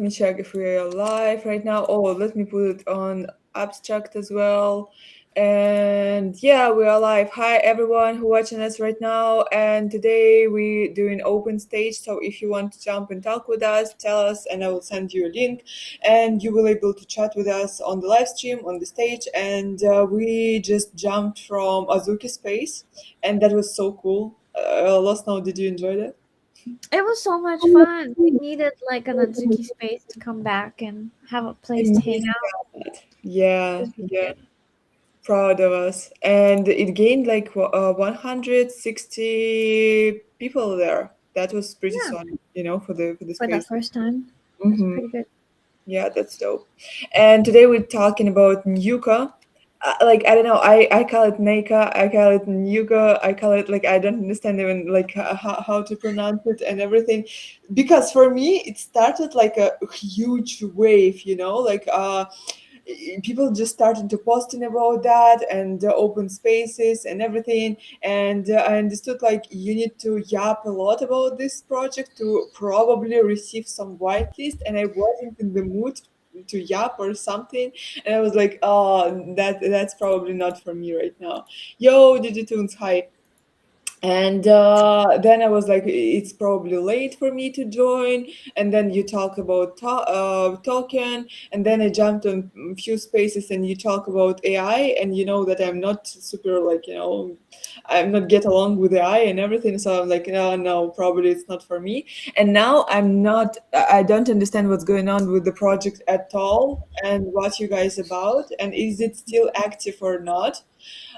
me check if we are live right now. Oh, let me put it on abstract as well. And yeah, we are live. Hi everyone who watching us right now. And today we doing open stage. So if you want to jump and talk with us, tell us, and I will send you a link, and you will able to chat with us on the live stream on the stage. And we just jumped from Azuki Space, and that was so cool. Last now, did you enjoy that? It was so much fun. We needed like an Azuki space to come back and have a I place to hang missed out. that. Yeah, It was really yeah, good. proud of us. And it gained like 160 people there. That was pretty Yeah, solid, for the for the space. first time, it was Hmm. pretty good. Yeah, that's dope. And today we're talking about Nyuka. Like I don't know, I call it Neika, I call it Nyuka, I call it like I don't understand even like how to pronounce it and everything, because for me it started like a huge wave, people just started to posting about that and open spaces and everything. And I understood like you need to yap a lot about this project to probably receive some whitelist, and I wasn't in the mood to yap or something. And I was like, oh, that's probably not for me right now. Yo, Digitunes, hi. And then I was like, it's probably late for me to join. And then you talk about token, and then I jumped on a few spaces, and you talk about AI, and you know that I'm not super like I'm not get along with AI and everything. So I'm like, no, no, probably it's not for me. And now I don't understand what's going on with the project at all, and what you guys about, and is it still active or not.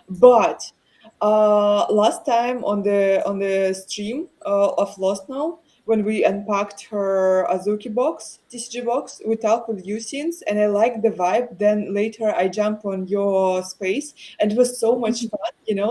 But last time on the stream of Lost Now, when we unpacked her Azuki box, TCG box, we talked with Yusins, and I liked the vibe. Then later I jump on your space, and it was so much fun.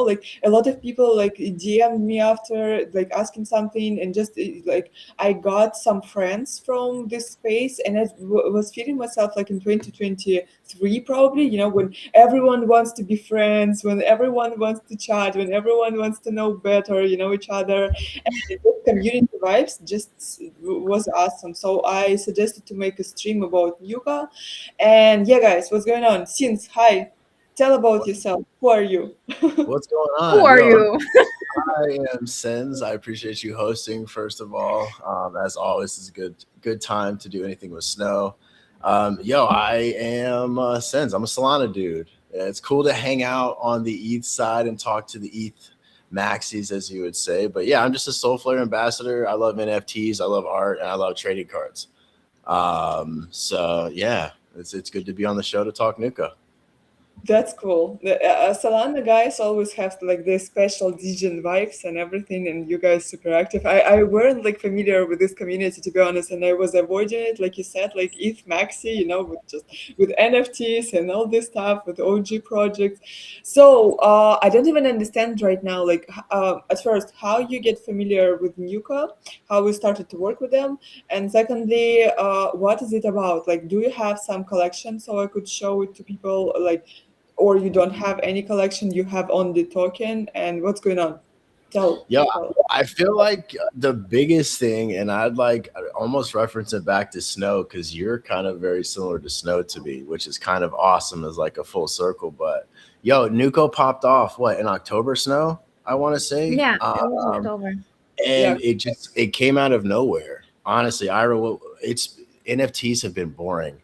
Like a lot of people like DM'd me after, like asking something, and just like I got some friends from this space, and I was feeling myself like in 2023 probably. When everyone wants to be friends, when everyone wants to chat, when everyone wants to know better, each other. And the community vibes just was awesome. So I suggested to make a stream about Yuka. And yeah, guys, what's going on? Since, hi, tell about What, yourself. Who are you? what's going Who on? are Yo, you? I am Sens. I appreciate you hosting, first of all. As always, it's a good time to do anything with snow. I am Sens. I'm a Solana dude. It's cool to hang out on the ETH side and talk to the ETH maxis, as you would say. But yeah, I'm just a Soulflare ambassador. I love NFTs, I love art, and I love trading cards. So yeah, it's good to be on the show to talk Nuka. That's cool. The Solana guys always have like this special Dijon vibes and everything, and you guys super active. I weren't like familiar with this community, to be honest, and I was avoiding it, like you said, like ETH Maxi, with NFTs and all this stuff with OG projects. So I don't even understand right now, like at first how you get familiar with Nuka, how we started to work with them, and secondly, what is it about? Like, do you have some collection so I could show it to people, like, or you don't have any collection, you have only token, and what's going on? Tell Yeah, tell. I feel like the biggest thing, and I'd like almost reference it back to Snow because you're kind of very similar to Snow to me, which is kind of awesome as like a full circle. But yo, Nuko popped off what in October, Snow? I want to say, Yeah, it was October. Yeah. and it came out of nowhere. Honestly, Ira, it's NFTs have been boring.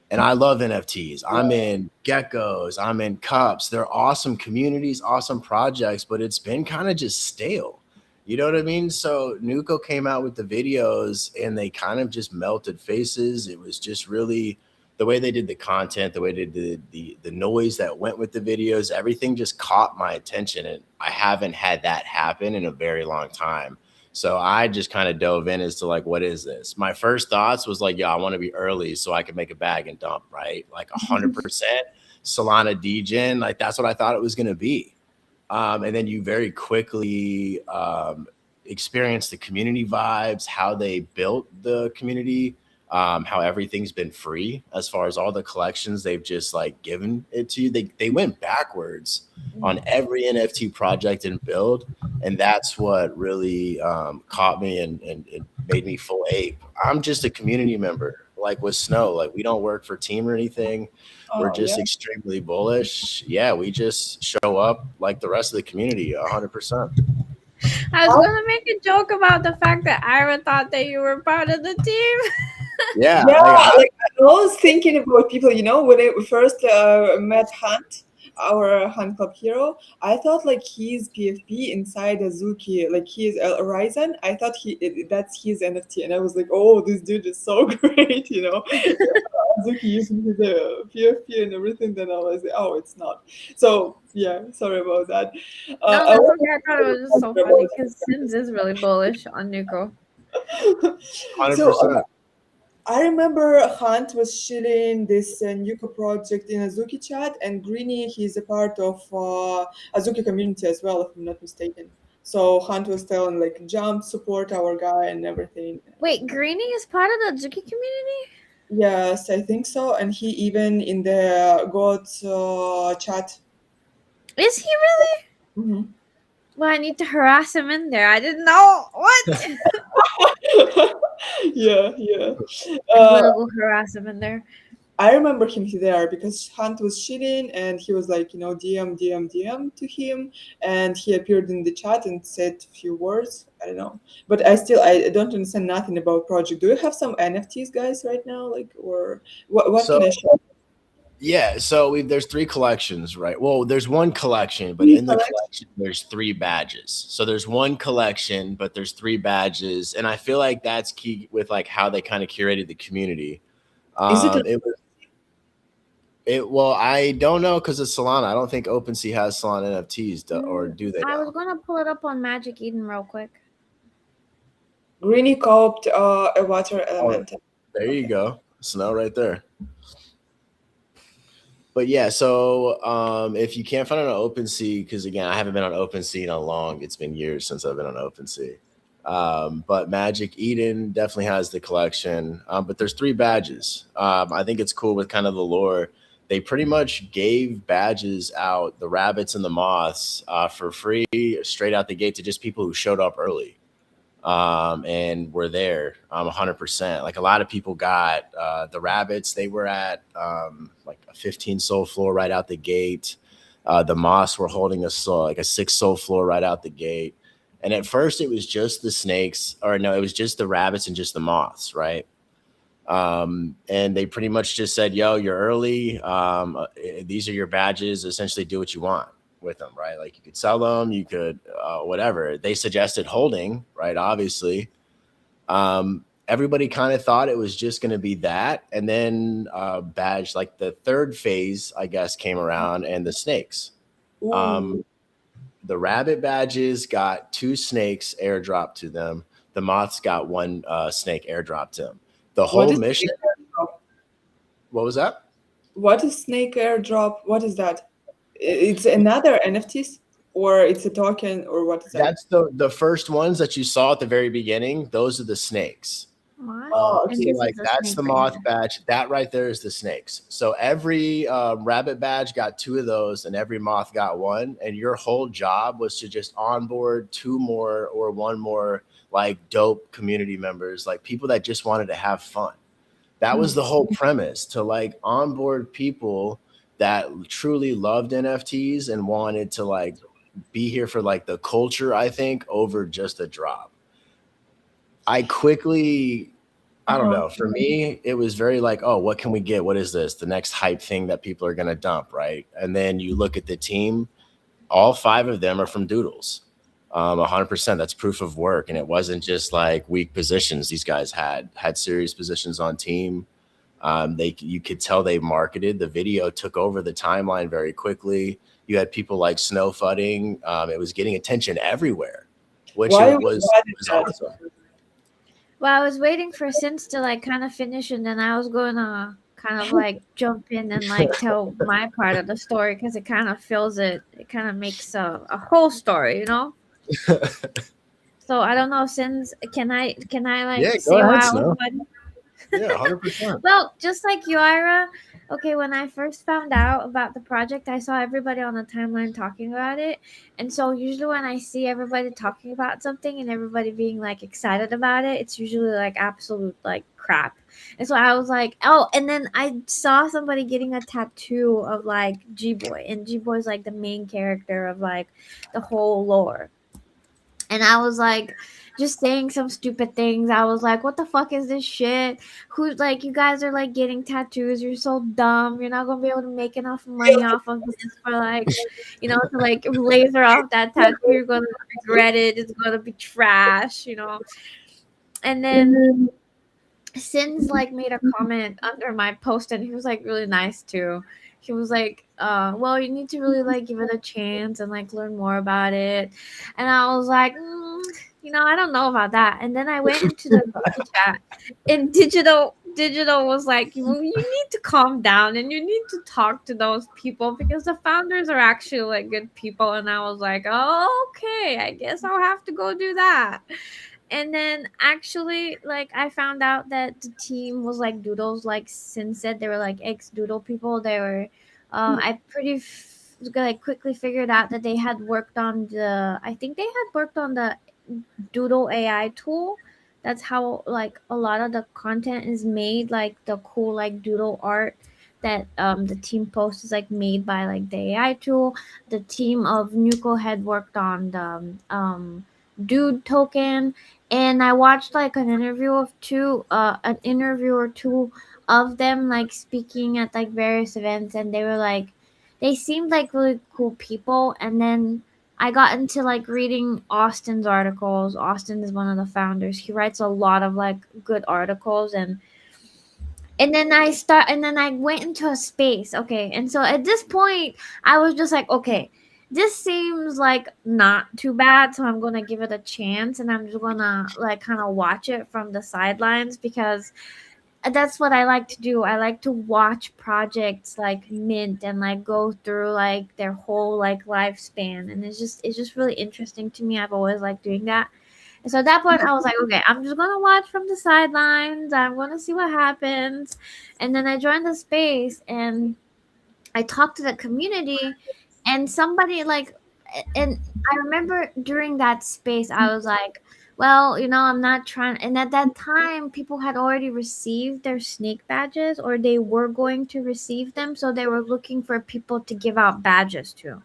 And I love NFTs. I'm in geckos. I'm in cups. They're awesome communities, awesome projects, but it's been kind of just stale. You know what I mean? So Nuko came out with the videos and they kind of just melted faces. It was just really the way they did the content, the way they did the noise that went with the videos, everything just caught my attention. And I haven't had that happen in a very long time. So I just kind of dove in as to like, what is this? My first thoughts was like, yeah, I want to be early so I can make a bag and dump, right? Like 100% Solana degen. Like that's what I thought it was going to be. And then you very quickly experience the community vibes, how they built the community, how everything's been free as far as all the collections they've just like given it to you. They went backwards on every NFT project and build, and that's what really caught me and made me full ape. I'm just a community member. like with Snow, like we don't work for team or anything. We're Oh yeah. just extremely bullish. Yeah, we just show up like the rest of the community, 100%. I was gonna make a joke about the fact that Ira thought that you were part of the team. Yeah, Yeah, like like I was thinking about people, when I first met Hunt, our Hunt Club hero, I thought like he's PFP inside Azuki, like he's Ryzen. I thought that's his NFT, and I was like, oh, this dude is so great. Azuki using his PFP and everything. Then I was like, oh, it's not. So yeah, sorry about that. No, I that's was okay. I thought it was just so funny because Sims is really bullish on Nuko. so 100%. I remember Hunt was shilling this Nuka project in Azuki chat, and Greeny, he's a part of Azuki community as well, if I'm not mistaken. So Hunt was telling like, jump, support our guy and everything. Wait, Greeny is part of the Zuki community? Yes, I think so. And he even in the God chat. Is he really? Mhm. Well, I need to harass him in there. I didn't know. What? Yeah, yeah. I'm Uh, gonna go harass him in there. I remember him there because Hunt was cheating and he was like, DM, DM, DM to him. And he appeared in the chat and said a few words. I don't know. But I don't understand nothing about project. Do you have some NFTs, guys, right now? Like, or what can I So show? yeah, so there's three collections, right? Well, there's one collection, but Three in the collections? collection there's three badges. So there's one collection, but there's three badges, and I feel like that's key with like how they kind of curated the community. Is it? It was it well, I don't know because of Solana. I don't think OpenSea has Solana NFTs, or do they I was now? gonna pull it up on Magic Eden real quick. Greeny coped a water Oh, element. there you Okay. go, Snow right there. But yeah, so if you can't find it on OpenSea, because again, I haven't been on OpenSea in a long, it's been years since I've been on OpenSea. But Magic Eden definitely has the collection. But there's three badges. I think it's cool with kind of the lore. They pretty much gave badges out, the rabbits and the moths, for free straight out the gate to just people who showed up early and were there 100%. Like a lot of people got the rabbits. They were at like a 15 soul floor right out the gate. The moss were holding a soul, like a 6 soul floor right out the gate. And at first it was just the snakes, or no, it was just the rabbits and just the moths, right? And they pretty much just said, yo, you're early. These are your badges. Essentially do what you want with them, right? Like you could sell them, you could whatever. They suggested holding, right? Obviously. Everybody kind of thought it was just going to be that. And then badge, like the third phase, I guess, came around and the snakes. Ooh. The rabbit badges got 2 snakes airdropped to them. The moths got 1 snake airdropped to them. The What whole is mission. snake airdrop? What was that? What is snake airdrop? What is that? It's another NFTs or it's a token or what is that? That's the first ones that you saw at the very beginning. Those are the snakes. What? Oh, And So okay. this like is a that's snake the right moth here. badge. That right there is the snakes. So every rabbit badge got 2 of those, and every moth got 1. And your whole job was to just onboard 2 more or 1 more like dope community members, like people that just wanted to have fun. That was the whole premise, to like onboard people that truly loved NFTs and wanted to like be here for like the culture, I think, over just a drop. I quickly, I don't Uh-huh. know. For me, it was very like, oh, what can we get? What is this? The next hype thing that people are going to dump, right? And then you look at the team, all 5 of them are from Doodles. 100%. That's proof of work. And it wasn't just like weak positions. These guys had serious positions on team. You could tell they marketed. The video took over the timeline very quickly. You had people like Snow Fudding. It was getting attention everywhere, which Why it we added was that? awesome. Well, I was waiting for Sins to like kind of finish, and then I was gonna kind of like jump in and like tell my part of the story because it kind of fills it. It kind of makes a whole story, you know. So I don't know, Sins. Can I Yeah, like go say what ahead, I was Snow. wondering? Yeah, 100%. Well, just like you, Ira. Okay, when I first found out about the project, I saw everybody on the timeline talking about it. And so usually when I see everybody talking about something and everybody being like excited about it, it's usually like absolute like crap. And so I was like, oh, and then I saw somebody getting a tattoo of like G-Boy, and G-Boy is like the main character of like the whole lore. And I was like, just saying some stupid things. I was like, what the fuck is this shit? Who's like, you guys are like getting tattoos. You're so dumb. You're not gonna be able to make enough money off of this for like, to like laser off that tattoo. You're gonna regret it. It's gonna be trash, And then Sins like made a comment under my post, and he was like really nice too. He was like, well, you need to really like give it a chance and like learn more about it. And I was like, I don't know about that. And then I went into the chat, and digital was like, well, you need to calm down and you need to talk to those people because the founders are actually like good people. And I was like, oh, okay, I guess I'll have to go do that. And then actually, like, I found out that the team was like Doodles, like Sin said, they were like ex Doodle people. They were, I like quickly figured out that they had worked on I think they had worked on the Doodle AI tool. That's how like a lot of the content is made, like the cool like Doodle art that the team posts is like made by like the AI tool. The team of Nuko had worked on the Dude token, and I watched like an interview or two of them like speaking at like various events, and they seemed like really cool people. And then I got into like reading Austin's articles. Austin is one of the founders. He writes a lot of like good articles, and then I went into a space. Okay, and so at this point I was just like, okay, this seems like not too bad, so I'm gonna give it a chance, and I'm just gonna like kind of watch it from the sidelines because that's what I like to do. I like to watch projects like mint and like go through like their whole like lifespan, and it's just really interesting to me. I've always liked doing that. And so at that point, I was like, okay, I'm just gonna watch from the sidelines. I'm gonna see what happens. And then I joined the space and I talked to the community, and somebody like, and I remember during that space, I was like, well, I'm not trying. And at that time, people had already received their snake badges, or they were going to receive them. So they were looking for people to give out badges to.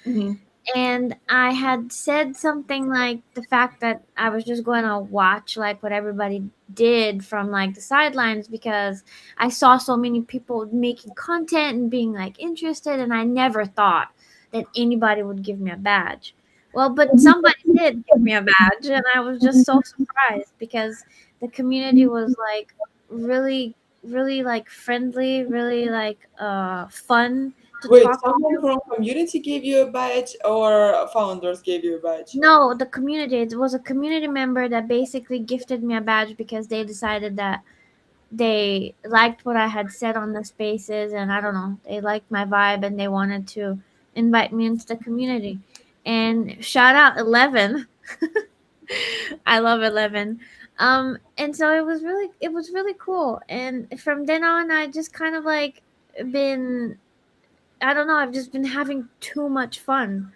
Mhm. And I had said something like the fact that I was just going to watch like what everybody did from like the sidelines because I saw so many people making content and being like interested, and I never thought that anybody would give me a badge. Well, but somebody did give me a badge, and I was just so surprised because the community was like really, really like friendly, really like fun to Wait, talk someone to. from community gave you a badge or founders gave you a badge? No, the community. It was a community member that basically gifted me a badge because they decided that they liked what I had said on the spaces, and I don't know, they liked my vibe and they wanted to invite me into the community. And shout out 11. I love 11. And so it was really cool. And from then on I just kind of like been, I don't know, I've just been having too much fun.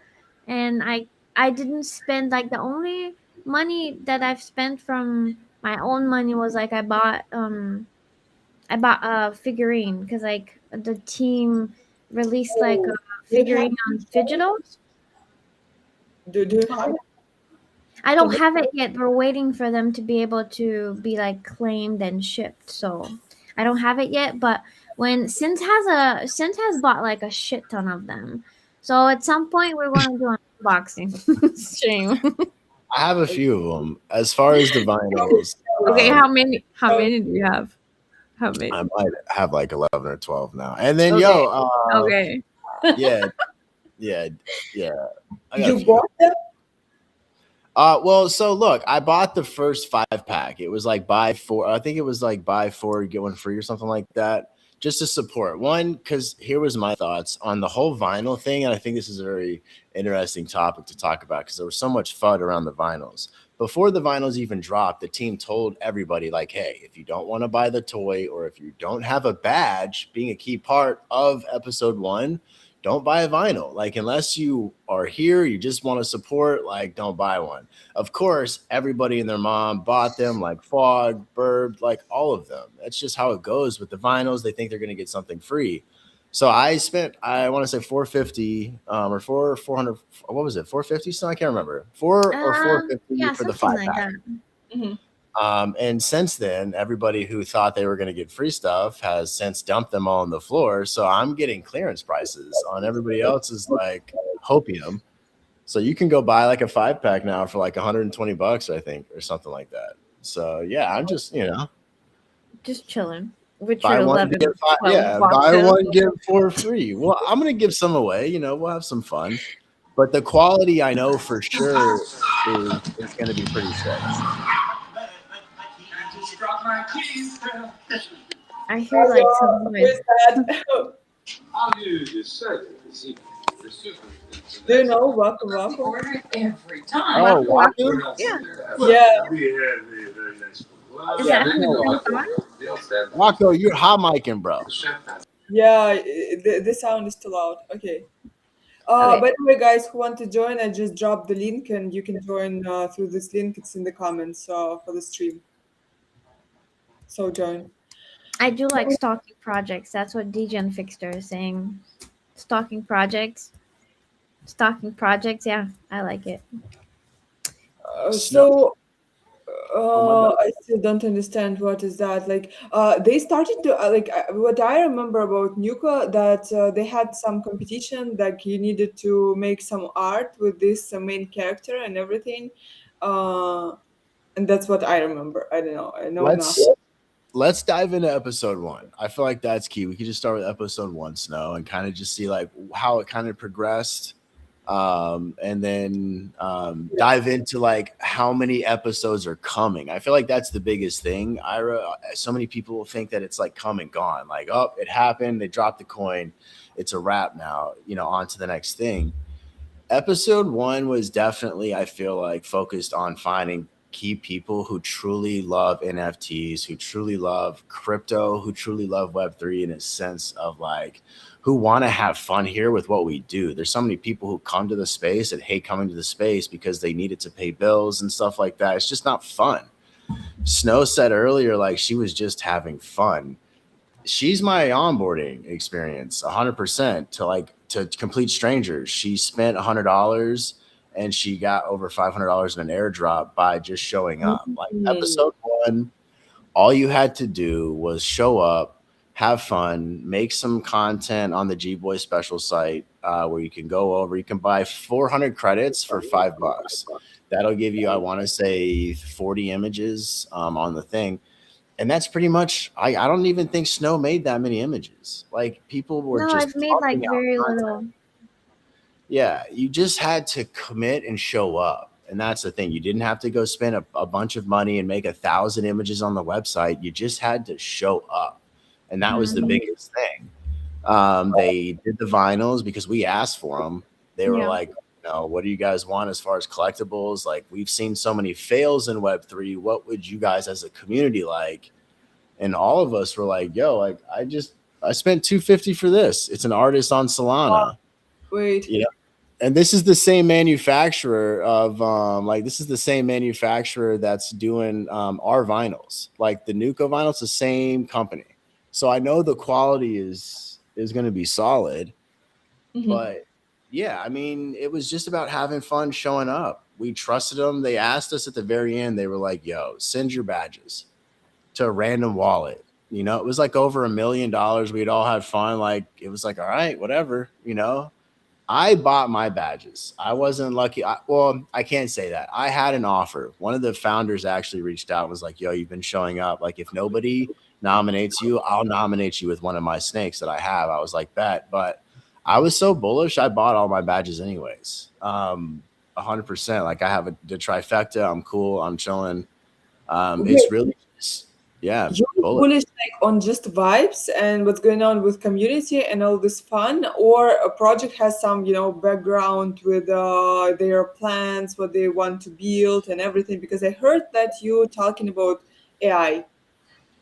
And I didn't spend like the only money that I've spent from my own money was like I bought a figurine because like the team released like a Oh, do you have figurine on Phygital. do you have I to don't have it yet. We're waiting for them to be able to be like claimed and shipped. So I don't have it yet. But when Sint has bought like a shit ton of them. So at some point we're going to do an unboxing stream. I have a few of them. As far as the vinyls, Okay, um, how many? How many do you have? How many? I might have like 11 or 12 now. And then, Okay. yo, Okay. yeah, yeah, yeah. I got a you few. bought them? Well, so look, I bought the first 5 pack. It was like buy four. I think it was like buy four, get one free or something like that, just to support. One, because here was my thoughts on the whole vinyl thing, and I think this is a very interesting topic to talk about because there was so much FUD around the vinyls. Before the vinyls even dropped, the team told everybody, like, hey, if you don't want to buy the toy or if you don't have a badge being a key part of episode 1, don't buy a vinyl. Like, unless you are here, you just want to support, like, don't buy one. Of course, everybody and their mom bought them, like Fog, Burb, like all of them. That's just how it goes with the vinyls. They think they're going to get something free. So I spent, I want to say 450 or 400, what was it? 450? So I can't remember. 450 Yeah, for the something 5 like pack. that. Mhm. And since then, everybody who thought they were going to get free stuff has since dumped them all on the floor. So I'm getting clearance prices on everybody else's like hopium. So you can go buy like a 5 pack now for like $120, I think, or something like that. So yeah, I'm just, Just chilling with buy your one 11, get 5. 12 Yeah, buy boxes. one get 4 free. Well, I'm gonna give some away. We'll have some fun. But the quality, I know for sure, is going to be pretty sick. I hear like some Who noise. is that? Do you know Waku Waku? Order every time. Oh, Waku? Yeah. Yeah. Is Yeah. that who's on? Waco, you're hot micing, bro. Yeah, the sound is too loud. Okay. Okay. By the way, guys who want to join, I just dropped the link and you can join through this link. It's in the comments for the stream. So join. I do like stalking projects. That's what DGen Fixter is saying. Stalking projects. Yeah, I like it. So Oh, my I still don't understand what is that. Like, they started to what I remember about Nuka that they had some competition. Like, you needed to make some art with this main character and everything, and that's what I remember. I don't know. I know nothing. Let's dive into episode 1. I feel like that's key. We could just start with episode 1, Snow, and kind of just see like how it kind of progressed. And then dive into like how many episodes are coming. I feel like that's the biggest thing. So many people think that it's like come and gone. Like, oh, it happened. They dropped the coin. It's a wrap now. On to the next thing. Episode 1 was definitely, I feel like, focused on finding key people who truly love NFTs, who truly love crypto, who truly love Web3 in a sense of like, who want to have fun here with what we do. There's so many people who come to the space and hate coming to the space because they needed to pay bills and stuff like that. It's just not fun. Snow said earlier, like, she was just having fun. She's my onboarding experience 100% to complete strangers. She spent $100 and she got over $500 in an airdrop by just showing up. Like, episode 1, all you had to do was show up, have fun, make some content on the G-Boy special site where you can go over. You can buy 400 credits for $5. That'll give you, I want to say, 40 images on the thing. And that's pretty much, I don't even think Snow made that many images. Like, people were No, just I've made like pumping out very content. little. Yeah, you just had to commit and show up. And that's the thing. You didn't have to go spend a bunch of money and make 1,000 images on the website. You just had to show up. And that was the biggest thing. They did the vinyls because we asked for them. They were like, what do you guys want as far as collectibles? Like, we've seen so many fails in Web3. What would you guys as a community like? And all of us were like, yo, like, I spent $250 for this. It's an artist on Solana. Wait. Yeah. And this is the same manufacturer of this is the same manufacturer that's doing our vinyls. Like, the Nuka vinyls, the same company. So I know the quality is going to be solid. But yeah, I mean, it was just about having fun, showing up. We trusted them. They asked us at the very end. They were like, yo, send your badges to a random wallet. It was like over $1 million. We'd all had fun. Like, it was like, all right, whatever, I bought my badges. I wasn't lucky. I can't say that. I had an offer. One of the founders actually reached out and was like, yo, you've been showing up. Like, if nobody nominates you, I'll nominate you with one of my snakes that I have. I was like, bet. But I was so bullish, I bought all my badges anyways. 100%. Like, I have the trifecta. I'm cool. I'm chilling. It's really just, yeah. You're bullish like on just vibes and what's going on with community and all this fun, or a project has some background with their plans, what they want to build and everything? Because I heard that you talking about AI.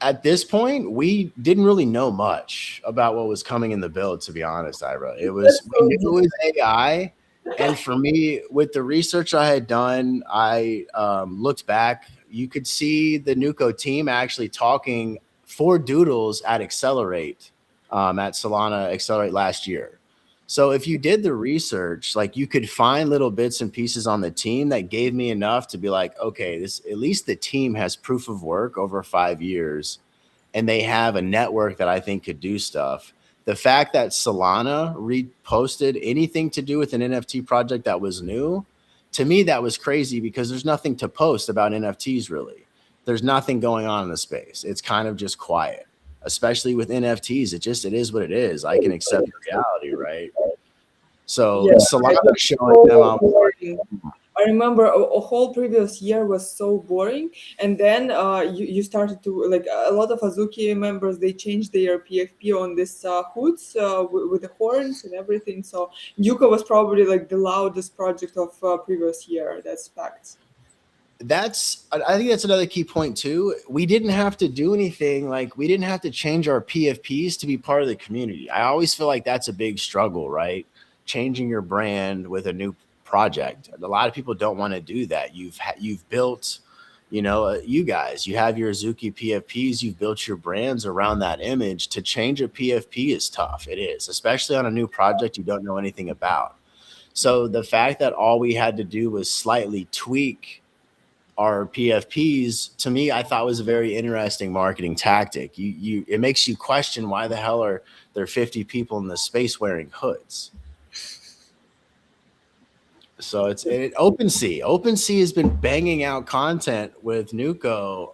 At this point, we didn't really know much about what was coming in the build, to be honest, Ira. That's We so knew it deep. was AI. And for me, with the research I had done, I looked back. You could see the Nuco team actually talking for Doodles at Accelerate, at Solana Accelerate last year. So if you did the research, like you could find little bits and pieces on the team that gave me enough to be like, okay, this at least the team has proof of work over 5 years, and they have a network that I think could do stuff. The fact that Solana reposted anything to do with an NFT project that was new, to me, that was crazy because there's nothing to post about NFTs really. There's nothing going on in the space. It's kind of just quiet, especially with NFTs. It is what it is. I can accept the reality, right? So Yeah, Solana it was showing them, I so was boring. like, I remember a whole previous year was so boring, and then you started to like a lot of Azuki members. They changed their PFP on this hoods with the horns and everything. So Yuka was probably like the loudest project of previous year. That's facts. I think that's another key point too. We didn't have to do anything, like we didn't have to change our PFPs to be part of the community. I always feel like that's a big struggle, right? Changing your brand with a new project. A lot of people don't want to do that. You've built, you guys, you have your Azuki PFPs, you've built your brands around that image. To change a PFP is tough. It is, especially on a new project you don't know anything about. So the fact that all we had to do was slightly tweak our PFPs, to me, I thought was a very interesting marketing tactic. It makes you question why the hell are there 50 people in the space wearing hoods? So it's OpenSea. OpenSea has been banging out content with Nuco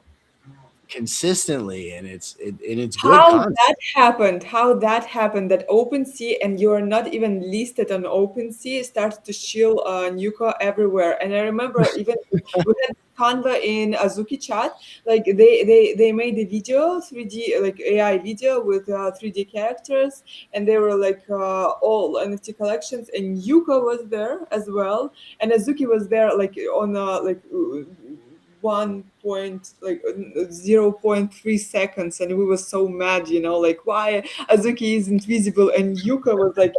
consistently, and it's good How content. that happened? How that happened? That OpenSea and you are not even listed on OpenSea started to shill Nuka everywhere. And I remember even we had Canva in Azuki chat. Like they made a video, 3D like AI video with 3D characters, and they were like all NFT collections. And Yuka was there as well, and Azuki was there like on like 0.3 seconds, and we were so mad, like why Azuki isn't visible, and Yuka was like,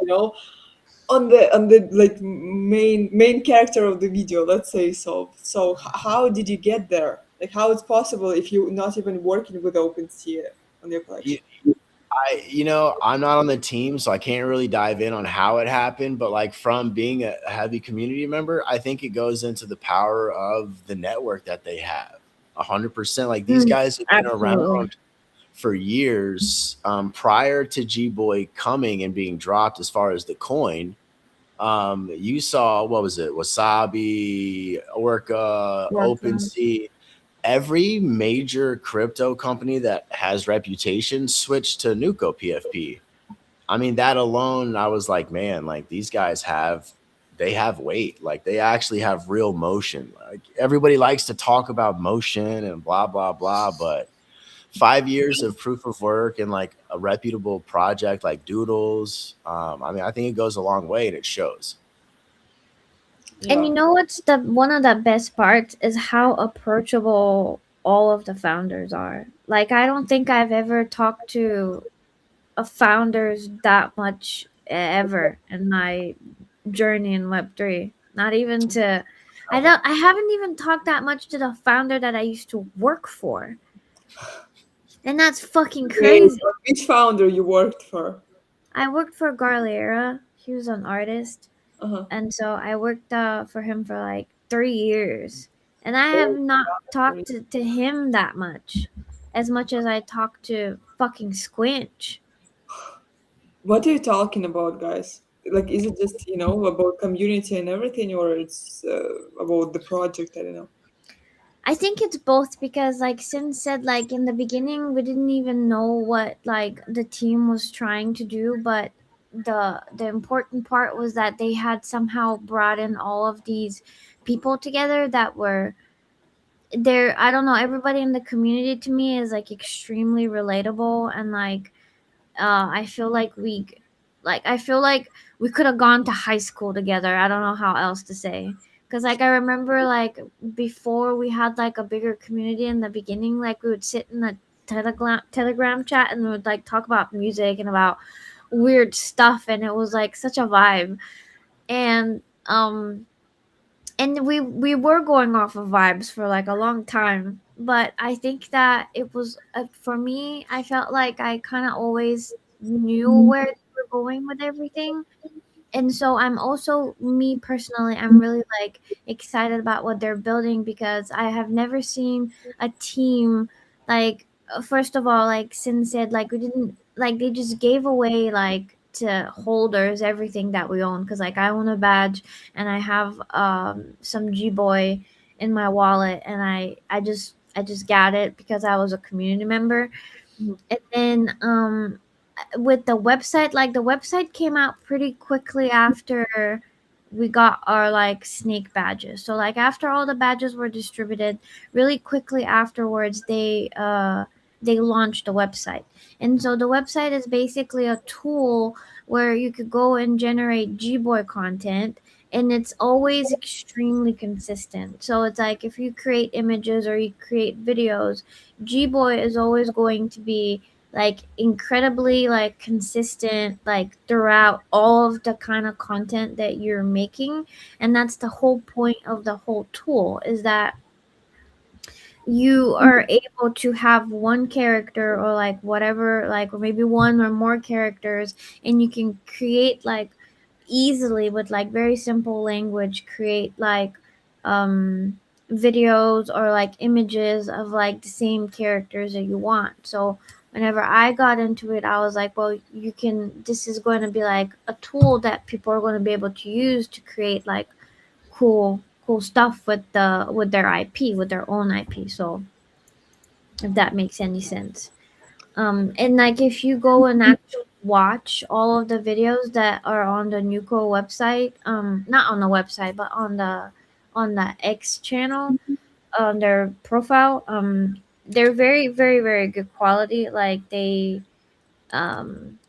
on the like main character of the video, let's say. So how did you get there? Like how it's possible if you're not even working with OpenSea on your You, collection? I'm not on the team, so I can't really dive in on how it happened. But like from being a heavy community member, I think it goes into the power of the network that they have. 100%. Like these guys have been Absolutely. around for years, prior to G Boy coming and being dropped. As far as the coin, you saw, what was it? Wasabi, Orca, OpenSea. Every major crypto company that has reputation switched to Nuco PFP. I mean, that alone, I was like, man, like these guys they have weight. Like they actually have real motion. Like everybody likes to talk about motion and blah, blah, blah. But 5 years of proof of work and like a reputable project like Doodles, I mean, I think it goes a long way and it shows. And Yeah. you know what's the one of the best parts is how approachable all of the founders are. Like I don't think I've ever talked to a founders that much ever in my journey in Web3. Not even to I haven't even talked that much to the founder that I used to work for. And that's fucking Okay, crazy. so which founder you worked for? I worked for Garliera. He was an artist. Uh-huh. And so I worked for him for like 3 years. And I have Oh, not sorry. talked to him that much. As much as I talked to fucking Squinch. What are you talking about, guys? Like, is it just, about community and everything, or it's about the project? I don't know. I think it's both because like Sin said, like in the beginning we didn't even know what like the team was trying to do, but the important part was that they had somehow brought in all of these people together that were there. I don't know, everybody in the community to me is like extremely relatable, and like I feel like we could have gone to high school together. I don't know how else to say. Cause like I remember like before we had like a bigger community in the beginning, like we would sit in the Telegram chat, and we would like talk about music and about weird stuff, and it was like such a vibe. And we were going off of vibes for like a long time, but I think that it was for me, I felt like I kind of always knew where they were going with everything. And so I'm also, me personally, I'm really like excited about what they're building, because I have never seen a team like, first of all, like Sin said, like we didn't, like they just gave away like to holders everything that we own, because like I own a badge, and I have some G-Boy in my wallet, and I just got it because I was a community member. Mhm. And then with the website, like the website came out pretty quickly after we got our like snake badges. So like after all the badges were distributed, really quickly afterwards they launched the website. And so the website is basically a tool where you could go and generate Gboy content, and it's always extremely consistent. So it's like if you create images or you create videos, Gboy is always going to be like incredibly like consistent like throughout all of the kind of content that you're making. And that's the whole point of the whole tool, is that you are able to have one character or like whatever, like, or maybe one or more characters, and you can create like easily with like very simple language, create like videos or like images of like the same characters that you want. So whenever I got into it, I was like, well, you can, this is going to be like a tool that people are going to be able to use to create like cool stuff with their IP, with their own IP. So if that makes any sense. And like if you go and actually watch all of the videos that are on the Nuco website, not on the website, but on the X channel, on their profile, they're very, very, very good quality. Like um,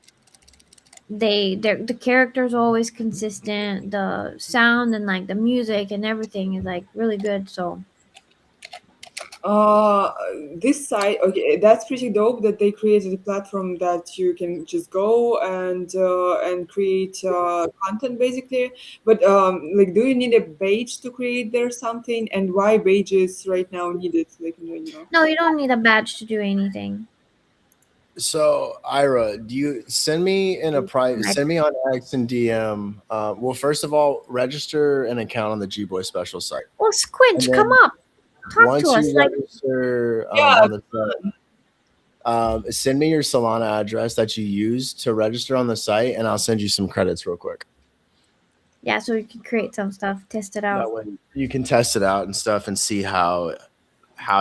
the characters are always consistent. The sound and like the music and everything is like really good. So Uh, this site, okay, that's pretty dope that they created a platform that you can just go and create content basically. But like, do you need a page to create there something? And why pages right now needed, like in general? no, you don't need a badge to do anything. So Ira, do you send me in a private, Like, send me on X and DM? Well, first of all, register an account on the G-Boy special site, well, and Squinch, come then up, talk to once us. you Like, register Yeah, on the site, send me your Solana address that you used to register on the site, and I'll send you some credits real quick. yeah, so you can create some stuff, test it That out. way you can test it out and stuff and see how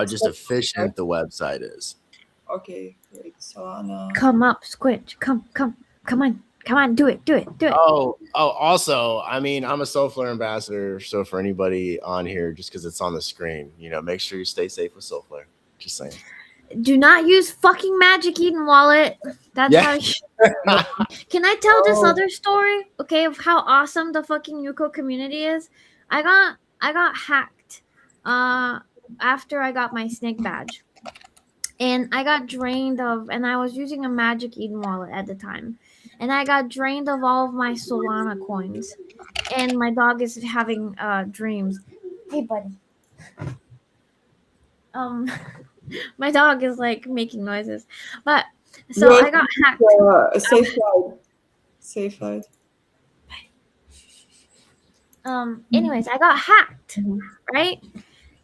just efficient the website is. okay, great. Solana. Come up, Squinch. Come on, do it. Also, I mean, I'm a Soulflare ambassador, so for anybody on here, just because it's on the screen, make sure you stay safe with Soulflare. Just saying. Do not use fucking Magic Eden wallet. That's Yeah. how Can I tell this Oh. other story? Okay, of how awesome the fucking Yuko community is. I got hacked after I got my snake badge. And I got drained of, and I was using a Magic Eden wallet at the time. And I got drained of all of my Solana coins. And my dog is having dreams. Hey buddy. My dog is like making noises. But so Yes, I got hacked. safe flight. Safe flight. Anyways, I got hacked, Mhm. right?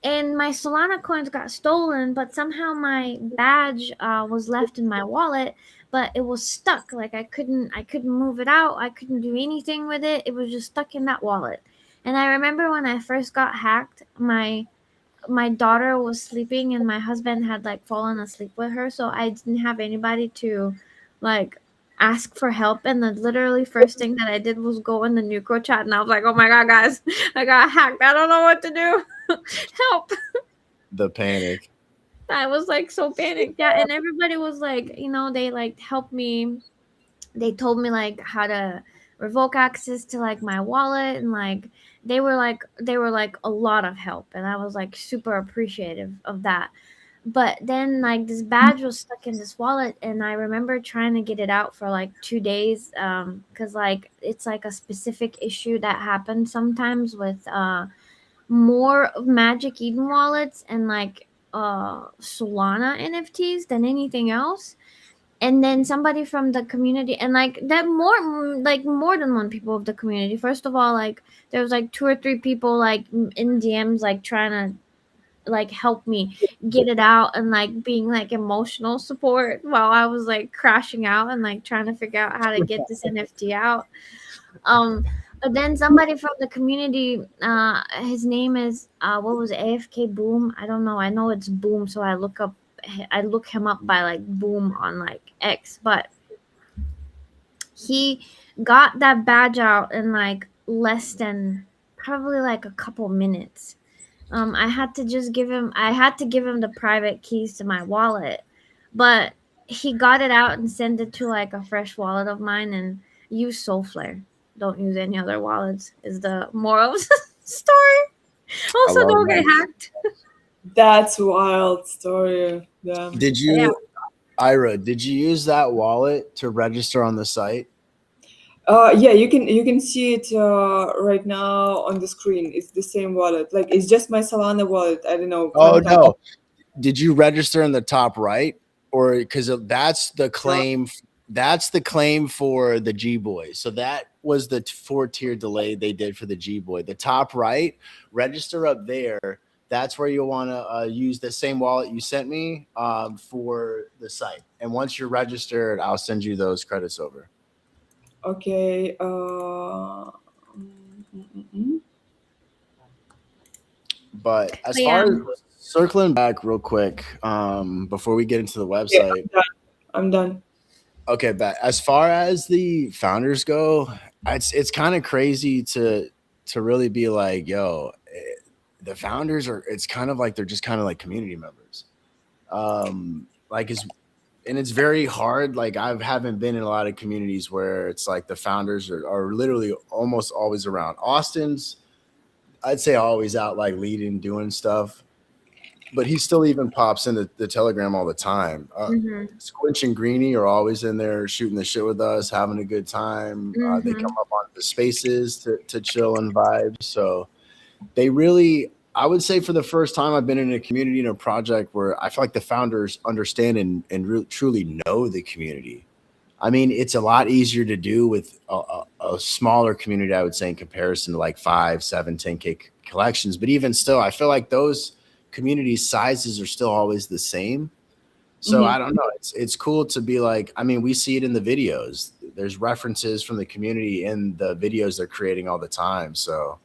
And my Solana coins got stolen, but somehow my badge was left in my wallet, but it was stuck. Like I couldn't move it out. I couldn't do anything with it. It was just stuck in that wallet. And I remember when I first got hacked, my daughter was sleeping and my husband had like fallen asleep with her, so I didn't have anybody to like ask for help. And the literally first thing that I did was go in the Nucro chat, and I was like, oh my god, guys, I got hacked, I don't know what to do. Help. The panic. I was like so panicked. Yeah, and everybody was like, they like helped me. They told me like how to revoke access to like my wallet, and like they were like a lot of help, and I was like super appreciative of that. but then like this badge was stuck in this wallet, and I remember trying to get it out for like 2 days, because like it's like a specific issue that happens sometimes with more of Magic Eden wallets and like Solana NFTs than anything else. And then somebody from the community, and like that more than one people of the community. First of all, like there was like 2 or 3 people like in DMs like trying to like help me get it out, and like being like emotional support while I was like crashing out and like trying to figure out how to get this NFT out. Um, but then somebody from the community, his name is what was it, AFK Boom? I don't know. I know it's Boom, so I look him up by like Boom on like X, but he got that badge out in like less than probably like a couple minutes. I had to give him the private keys to my wallet, but he got it out and sent it to like a fresh wallet of mine, and use Soulflare. Don't use any other wallets is the moral of the story. I Also, love don't get that. hacked. That's wild story. Yeah. Did Yeah. you, Ira? Did you use that wallet to register on the site? Yeah, you can see it right now on the screen. It's the same wallet. Like it's just my Solana wallet. I don't know. Oh Contact. no! Did you register in the top right, or because that's the claim? That's the claim for the G Boy. So that was the 4-tier delay they did for the G Boy. The top right, register up there. That's where you'll want to use the same wallet you sent me for the site. And once you're registered, I'll send you those credits over. Okay. But as But far yeah. as circling back real quick, before we get into the Okay, website, I'm done. okay, but as far as the founders go, it's kind of crazy to really be like, yo, the founders are. It's kind of like they're just kind of like community members. Like and it's very hard. Like I haven't been in a lot of communities where it's like the founders are literally almost always around. Austin's, I'd say always out like leading, doing stuff, but he still even pops into the Telegram all the time. Squinch and Greeny are always in there shooting the shit with us, having a good time. They come up on the spaces to chill and vibe. So they really, I would say for the first time I've been in a community, in a project where I feel like the founders understand and truly know the community. I mean, it's a lot easier to do with a smaller community, I would say, in comparison to like 5, 7, 10K collections. But even still, I feel like those community sizes are still always the same. So I don't know. It's cool to be like, I mean, we see it in the videos. There's references from the community in the videos they're creating all the time. So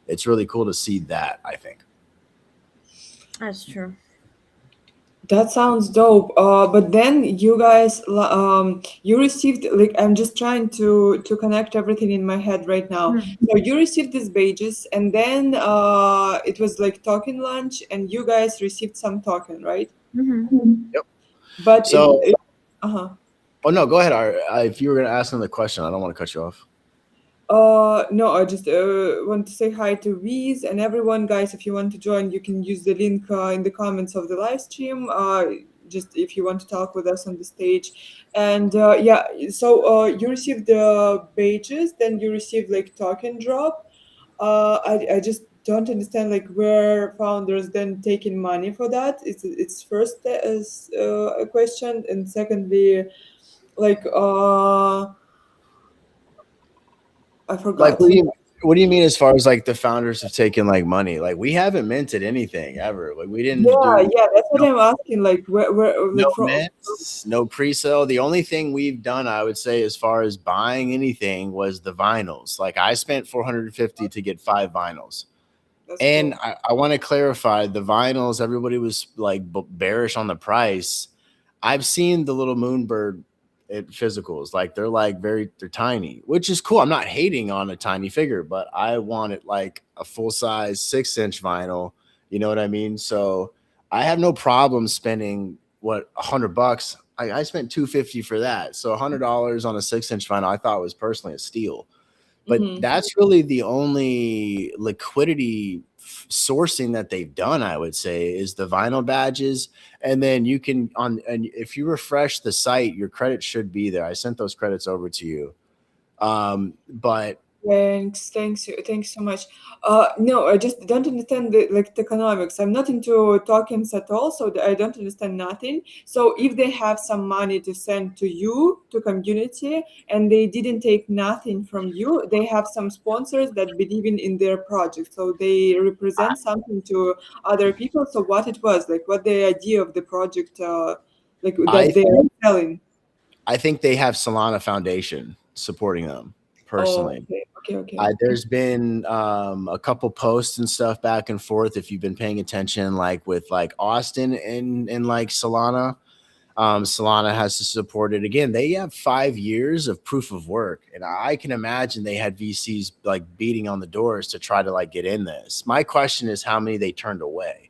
it's really cool to see that, I think. That's true. That sounds dope. But then you guys, you received, like, I'm just trying to connect everything in my head right now. So you received these badges, and then it was like token launch, and you guys received some token, right? Yep. But So, uh-huh. oh no, go ahead. If you were going to ask another question, I don't want to cut you off. No, I just want to say hi to Viz and everyone, guys. If you want to join, you can use the link in the comments of the live stream. Just if you want to talk with us on the stage. And yeah, so you received the badges, then you received like token drop. I just don't understand like where founders then taking money for that. It's first as a question, and secondly, like I forgot. Like, what do you mean as far as like the founders have taken like money? Like we haven't minted anything ever. Like we didn't Yeah, that's what I'm asking. Like where like no mints, no pre-sale. The only thing we've done, I would say, as far as buying anything was the vinyls. Like I spent $450 to get 5 vinyls. And cool. I want to clarify the vinyls, everybody was like bearish on the price. I've seen the little Moonbird at physicals, like they're tiny, which is cool. I'm not hating on a tiny figure, but I wanted like a full size 6-inch vinyl. You know what I mean? So I have no problem spending $100. I spent $250 for that. So $100 on a 6-inch vinyl, I thought was personally a steal. But Mhm. that's really the only liquidity sourcing that they've done, I would say, is the vinyl badges. And then you can and if you refresh the site, your credit should be there. I sent those credits over to you. But Thanks so much. No, I just don't understand the economics. I'm not into tokens at all, so I don't understand nothing. So if they have some money to send to you, to community, and they didn't take nothing from you, they have some sponsors that believe in their project, so they represent something to other people. So what it was, like, what the idea of the project, like I that they're selling. I think they have Solana Foundation supporting them Oh, personally. okay. There's been a couple posts and stuff back and forth. If you've been paying attention, like with like Austin and like Solana, Solana has to support it again. They have 5 years of proof of work, and I can imagine they had VCs like beating on the doors to try to like get in this. My question is how many they turned away.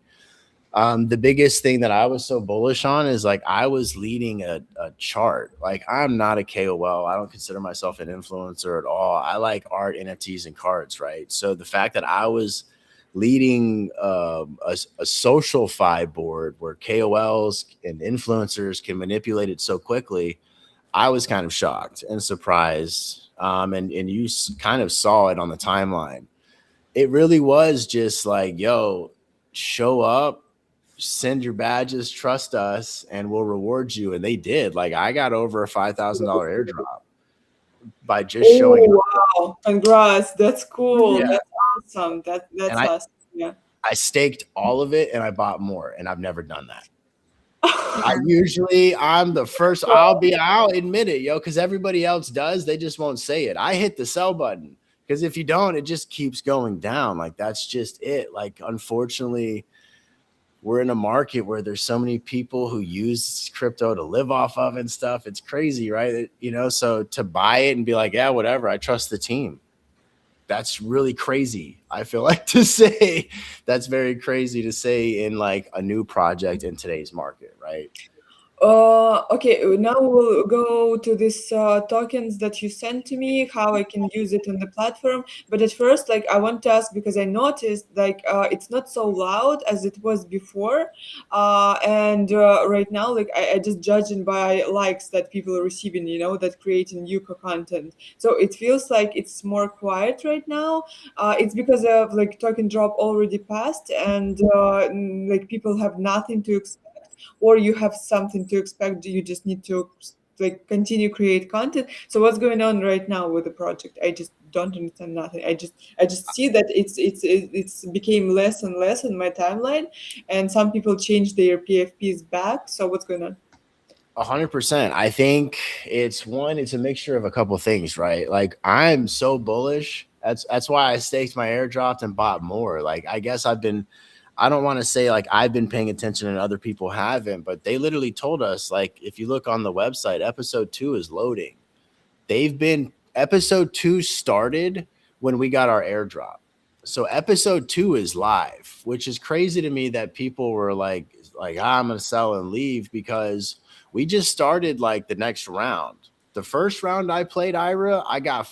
The biggest thing that I was so bullish on is like I was leading a chart. Like I'm not a KOL. I don't consider myself an influencer at all. I like art, NFTs, and cards, right? So the fact that I was leading a social fi board where KOLs and influencers can manipulate it so quickly, I was kind of shocked and surprised. And you kind of saw it on the timeline. It really was just like, yo, show up, send your badges, trust us, and we'll reward you. And they did. Like I got over a $5,000 airdrop by just showing up. Oh wow! Congrats. That's cool. Yeah. That's awesome. That's And awesome. Yeah. I staked all of it and I bought more, and I've never done that. I'm the first. I'll admit it, yo, because everybody else does. They just won't say it. I hit the sell button because if you don't, it just keeps going down. Like that's just it. Like unfortunately, we're in a market where there's so many people who use crypto to live off of and stuff. It's crazy, right? You know, so to buy it and be like, yeah, whatever, I trust the team. That's really crazy. I feel like to say that's very crazy to say in like a new project in today's market, right? Okay, now we'll go to these tokens that you sent to me, how I can use it on the platform. But at first, like, I want to ask because I noticed like it's not so loud as it was before, and right now, like, I just judging by likes that people are receiving, that creating new content. So it feels like it's more quiet right now. It's because of like token drop already passed, and like people have nothing to expect, or you have something to expect. You just need to like continue create content. So what's going on right now with the project? I just don't understand nothing. I just see that it's became less and less in my timeline, and some people change their PFPs back. So what's going on? 100%. I think it's a mixture of a couple things, right? Like I'm so bullish. That's why I staked my airdrop and bought more. Like I guess I don't want to say like I've been paying attention and other people haven't, but they literally told us like if you look on the website, episode 2 is loading. Episode 2 started when we got our airdrop. So episode 2 is live, which is crazy to me that people were like I'm gonna sell and leave because we just started like the next round. The first round I played Ira, I got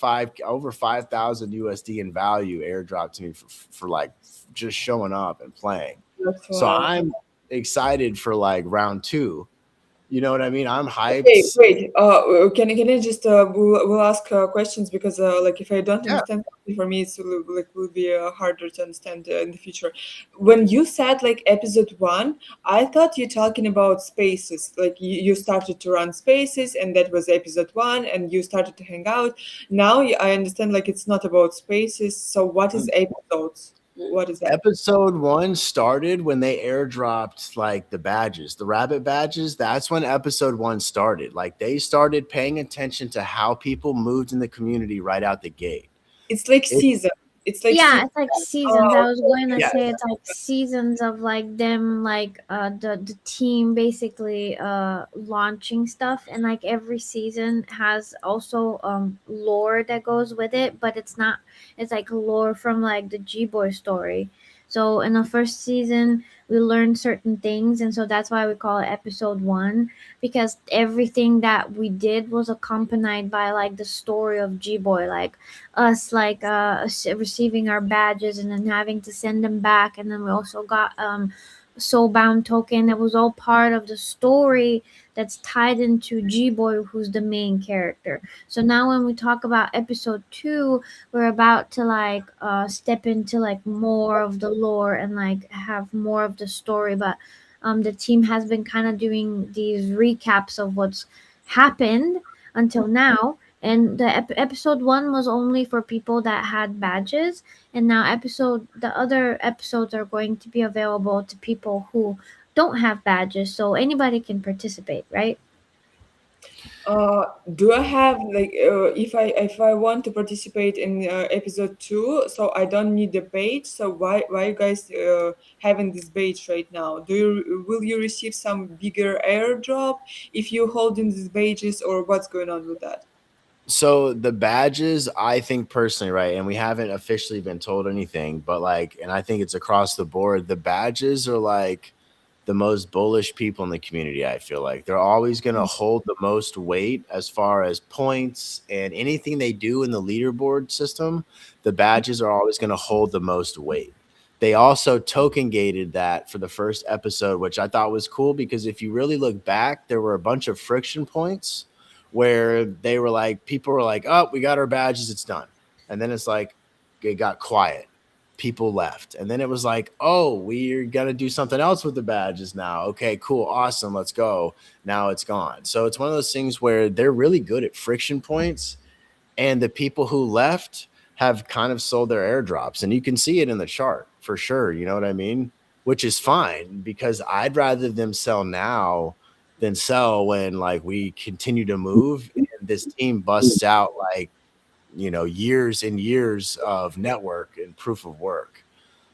over 5,000 USD in value airdropped to me for like just showing up and playing. So Wow. I'm excited for like round 2. You know what I mean? I'm hyped. Okay, wait. Can I just we'll ask questions because like if I don't understand something, for me it's will be harder to understand in the future. When you said like episode 1, I thought you're talking about spaces. Like you started to run spaces, and that was episode 1, and you started to hang out. Now I understand like it's not about spaces. So what is episodes? What is that? Episode 1 started when they airdropped like the badges, the rabbit badges. That's when episode 1 started. Like they started paying attention to how people moved in the community right out the gate. It's like season. It's like Yeah, it's like seasons. I was going to Yeah. say it's like seasons of like them like the team basically launching stuff, and like every season has also lore that goes with it, but it's like lore from like the G-Boy story. So in the first season, we learned certain things, and so that's why we call it episode 1, because everything that we did was accompanied by like the story of G-Boy, like us like receiving our badges and then having to send them back, and then we also got soulbound token. That was all part of the story that's tied into G-Boy, who's the main character. So now when we talk about episode 2, we're about to like step into like more of the lore and like have more of the story. But the team has been kind of doing these recaps of what's happened until now. And the episode 1 was only for people that had badges, and now the other episodes are going to be available to people who don't have badges, so anybody can participate, right? Do I have like if I want to participate in episode 2, so I don't need the badge? So why you guys having this badge right now? Will you receive some bigger airdrop if you holding these badges, or what's going on with that? So the badges, I think personally, right, and we haven't officially been told anything, but like, and I think it's across the board. The badges are like the most bullish people in the community. I feel like they're always going to hold the most weight as far as points and anything they do in the leaderboard system. The badges are always going to hold the most weight. They also token gated that for the first episode, which I thought was cool because if you really look back, there were a bunch of friction points where they were like, people were like, oh, we got our badges, it's done. And then it's like, it got quiet. People left. And then it was like, oh, we're going to do something else with the badges now. Okay, cool. Awesome. Let's go. Now it's gone. So it's one of those things where they're really good at friction points. And the people who left have kind of sold their airdrops. And you can see it in the chart for sure. You know what I mean? Which is fine because I'd rather them sell now than sell when like we continue to move and this team busts out like, you know, years and years of network and proof of work.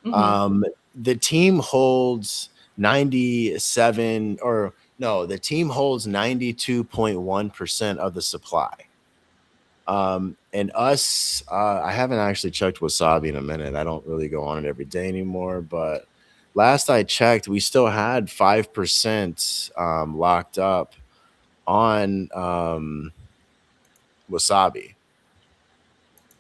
Mhm. The team holds 97 or no, the team holds 92.1% of the supply. And us, I haven't actually checked Wasabi in a minute. I don't really go on it every day anymore, but last I checked, we still had 5% locked up on Wasabi.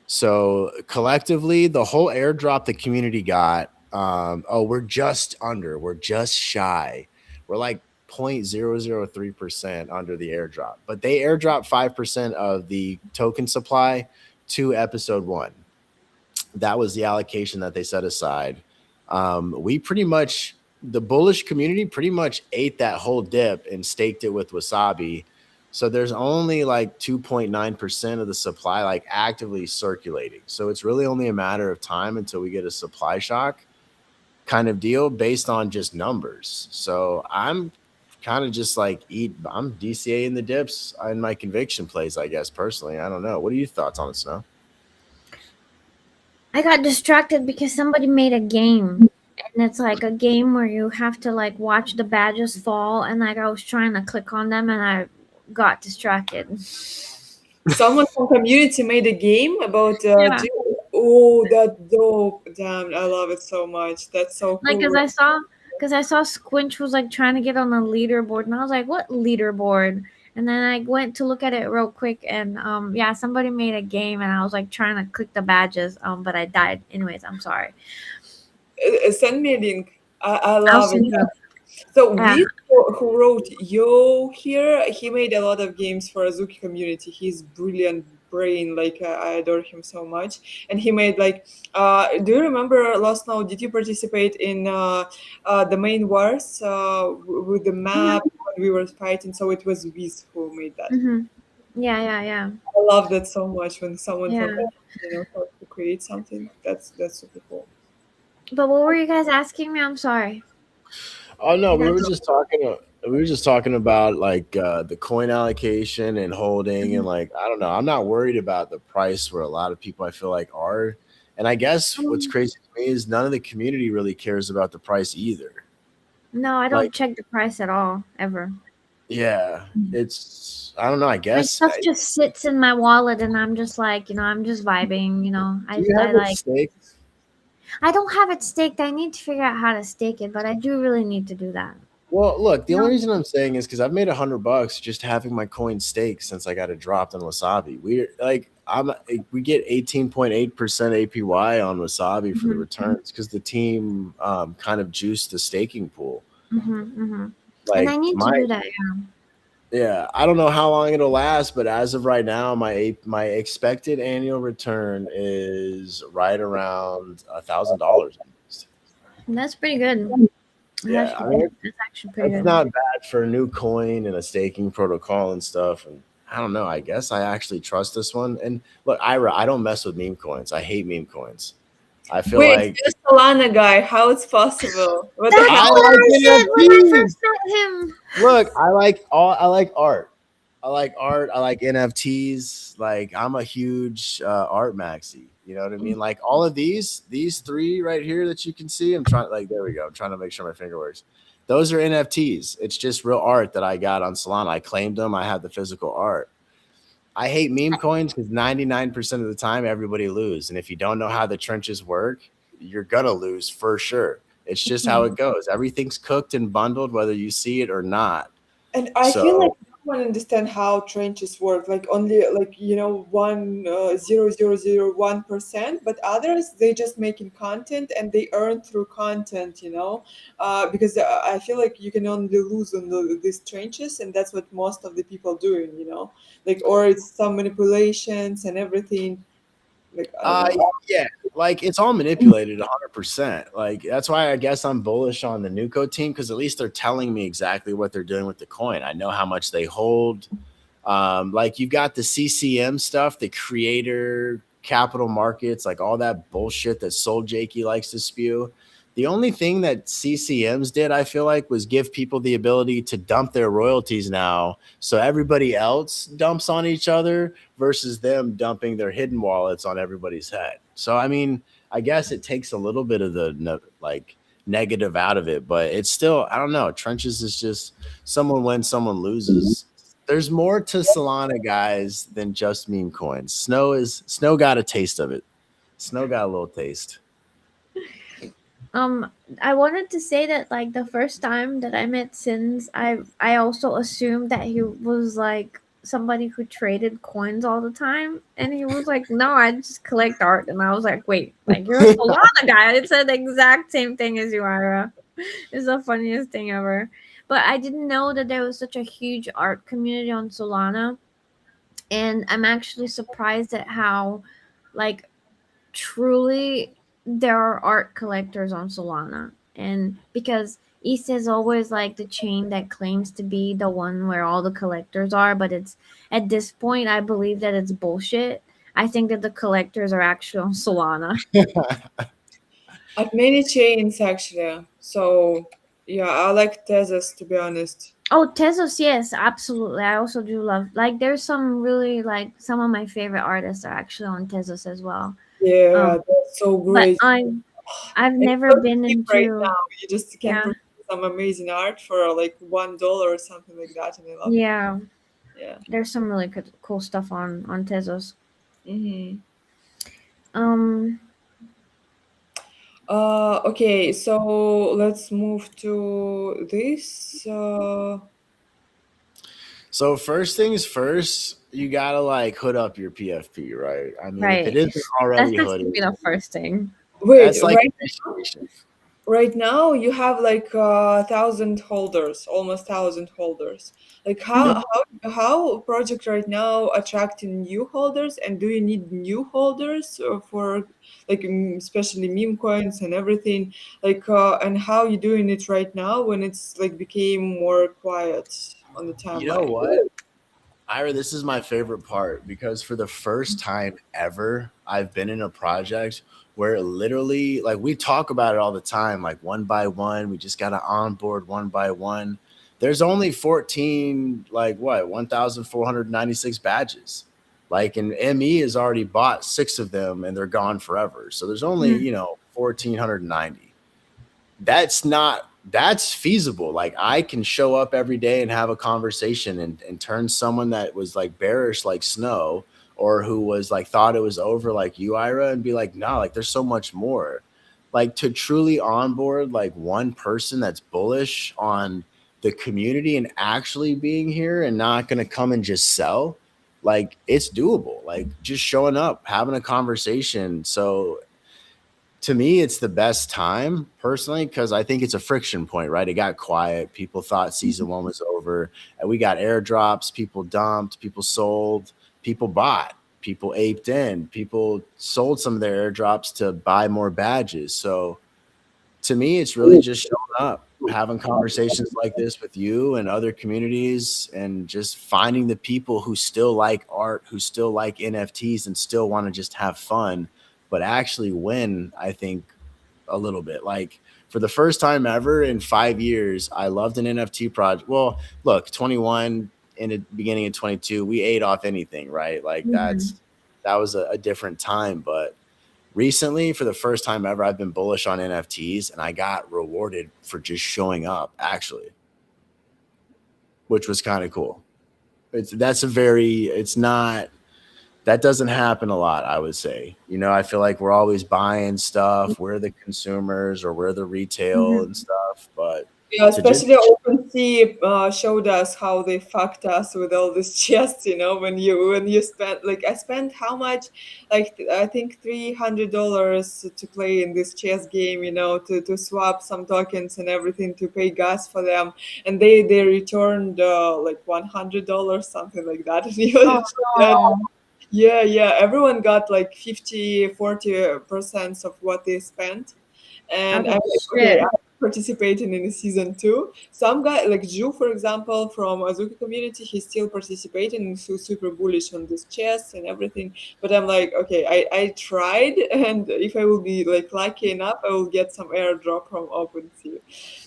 So collectively, the whole airdrop the community got, we're just under, we're just shy. We're like 0.003% under the airdrop, but they airdropped 5% of the token supply to episode 1. That was the allocation that they set aside. We pretty much, the bullish community pretty much ate that whole dip and staked it with Wasabi. So there's only like 2.9% of the supply like actively circulating. So it's really only a matter of time until we get a supply shock kind of deal based on just numbers. So I'm kind of just like I'm DCA in the dips in my conviction plays, I guess personally. I don't know. What are your thoughts on it, Snow? I got distracted because somebody made a game. And it's like a game where you have to like watch the badges fall, and like I was trying to click on them and I got distracted. Someone from community made a game about Yeah. oh, that's dope. Damn, I love it so much. That's so Like cool. because I saw Squinch was like trying to get on the leaderboard, and I was like, "What leaderboard?" And then I went to look at it real quick, and yeah, somebody made a game, and I was like trying to click the badges, but I died. Anyways, I'm sorry. Send me a link. I I'll love it. send you. So Yeah. we who wrote Yo here, he made a lot of games for Azuki community. He's brilliant brain, like I adore him so much. And he made like, do you remember last now? Did you participate in the main wars with the Mhm. map when we were fighting? So it was Wiz who made that. Mhm. Yeah. Yeah. Yeah. I love that so much when someone from Yeah. how to create something. That's super cool. But what were you guys asking me? I'm sorry. Oh no, I got you. we were just talking about like the coin allocation and holding and like I don't know. I'm not worried about the price where a lot of people I feel like are. And I guess what's Um, crazy to me is none of the community really cares about the price either. no, I don't Like check the price at all ever. yeah, it's I don't know, I My guess stuff just sits in my wallet, and I'm just like, I'm just vibing. do you I have it like. staked? I don't have it staked. I need to figure out how to stake it, but I do really need to do that. Well, look, the You only know? reason I'm saying is because I've made $100 just having my coin staked since I got it dropped on Wasabi. We get 18.8% APY on Wasabi for the Hmm. returns because the team kind of juiced the staking pool. Hmm. Hmm. And I Like need to my do that. Yeah. Yeah, I don't know how long it'll last, but as of right now, my expected annual return is right around $1,000. That's pretty good. Yeah, I mean That's actually pretty it's good. not bad for a new coin and a staking protocol and stuff. And I don't know. I guess I actually trust this one. And look, Ira, I don't mess with meme coins. I hate meme coins. I feel Wait, like you're Solana guy. How it's possible? What the That's I hell? what like I said when I NFTs. first met him. Look, I like art. I like art. I like NFTs. Like I'm a huge art maxi. You know what I mean? Like all of these three right here that you can see. I'm trying like there we go. I'm trying to make sure my finger works. Those are NFTs. It's just real art that I got on Solana. I claimed them. I have the physical art. I hate meme coins because 99% of the time everybody lose. And if you don't know how the trenches work, you're gonna lose for sure. It's just how it goes. Everything's cooked and bundled, whether you see it or not. And I feel like So no one understand how trenches work. Like only like 0.0001%, but others they just making content and they earn through content. Because I feel like you can only lose on these trenches, and that's what most of the people doing. Like or it's some manipulations and everything. Like I don't Uh, know. yeah, like it's all manipulated 100%. Like that's why I guess I'm bullish on the Nuco team because at least they're telling me exactly what they're doing with the coin. I know how much they hold. Like you've got the CCM stuff, the creator capital markets, like all that bullshit that Soul Jakey likes to spew. The only thing that CCMs did, I feel like, was give people the ability to dump their royalties now. So everybody else dumps on each other versus them dumping their hidden wallets on everybody's head. So, I mean, I guess it takes a little bit of the like negative out of it, but it's still, I don't know. Trenches is just someone wins, someone loses. There's more to Solana, guys, than just meme coins. Snow got a taste of it. Snow got a little taste. Um, I wanted to say that like the first time that I met Sins, I also assumed that he was like somebody who traded coins all the time, and he was like, "No, I just collect art." And I was like, "Wait, like you're a Solana guy?" It said the exact same thing as you, Ira. It's the funniest thing ever. But I didn't know that there was such a huge art community on Solana, and I'm actually surprised at how like truly there are art collectors on Solana. And because East is always like the chain that claims to be the one where all the collectors are, but it's at this point I believe that it's bullshit. I think that the collectors are actually on Solana. At many chains actually. So yeah, I like Tezos to be honest. Oh, Tezos, yes, absolutely. I also do love like there's some really like some of my favorite artists are actually on Tezos as well. Yeah, Um, that's so but great. I've It's never so been cheap right into now. You just can yeah, purchase some amazing art for like $1 or something like that, and I love it. yeah. Yeah. There's some really good, cool stuff on Tezos. Mm-hmm. Um, Okay, so let's move to this. So first things first, you gotta like hood up your PFP, right? I mean, if it right. isn't That already has to hooded, be the first thing. Wait, that's like initiation. right now you have like 1,000 holders, almost 1,000 holders. Like Mhm. how project right now attracting new holders, and do you need new holders for like especially meme coins and everything, like and how you doing it right now when it's like became more quiet on the You know timeline? what? Ira, this is my favorite part because for the first time ever, I've been in a project where literally, like, we talk about it all the time, like one by one, we just got to onboard one by one. There's only 14, like, what, 1,496 badges. Like, and ME has already bought six of them and they're gone forever. So there's only, Mhm. 1,490. That's feasible. Like I can show up every day and have a conversation and turn someone that was like bearish like Snow or who was like thought it was over like you, Ira, and be like, no, like there's so much more. like to truly onboard like one person that's bullish on the community and actually being here and not going to come and just sell, like it's doable, like just showing up, having a conversation. So to me, it's the best time personally, because I think it's a friction point, right? It got quiet. People thought season one was over, and we got airdrops. People dumped, people sold, people bought, people aped in, people sold some of their airdrops to buy more badges. So to me, it's really just showing up, having conversations like this with you and other communities, and just finding the people who still like art, who still like NFTs, and still want to just have fun, but actually win, I think, a little bit. Like for the first time ever in 5 years, I loved an NFT project. Well, look, 21 in the beginning of 22, we ate off anything, right? Like Mhm. that was a different time, but recently, for the first time ever, I've been bullish on NFTs, and I got rewarded for just showing up, actually, which was kind of cool. It's not, that doesn't happen a lot, I would say. I feel like we're always buying stuff. We're the consumers, or we're the retail and Mhm. stuff. But Yeah, to just, especially OpenSea showed us how they fucked us with all this chests. When you spent, like, I spent how much, like I think $300 to play in this chess game. To swap some tokens and everything, to pay gas for them, and they returned like $100, something like that. Oh Yeah, no. yeah. Everyone got like 50-40% of what they spent, and I'm Okay, like, okay, shit. I'm participating in the season two. Some guy like Ju, for example, from Azuki community, he's still participating and so super bullish on this chess and everything. But I'm like, okay, I tried, and if I will be like lucky enough, I will get some airdrop from OpenSea.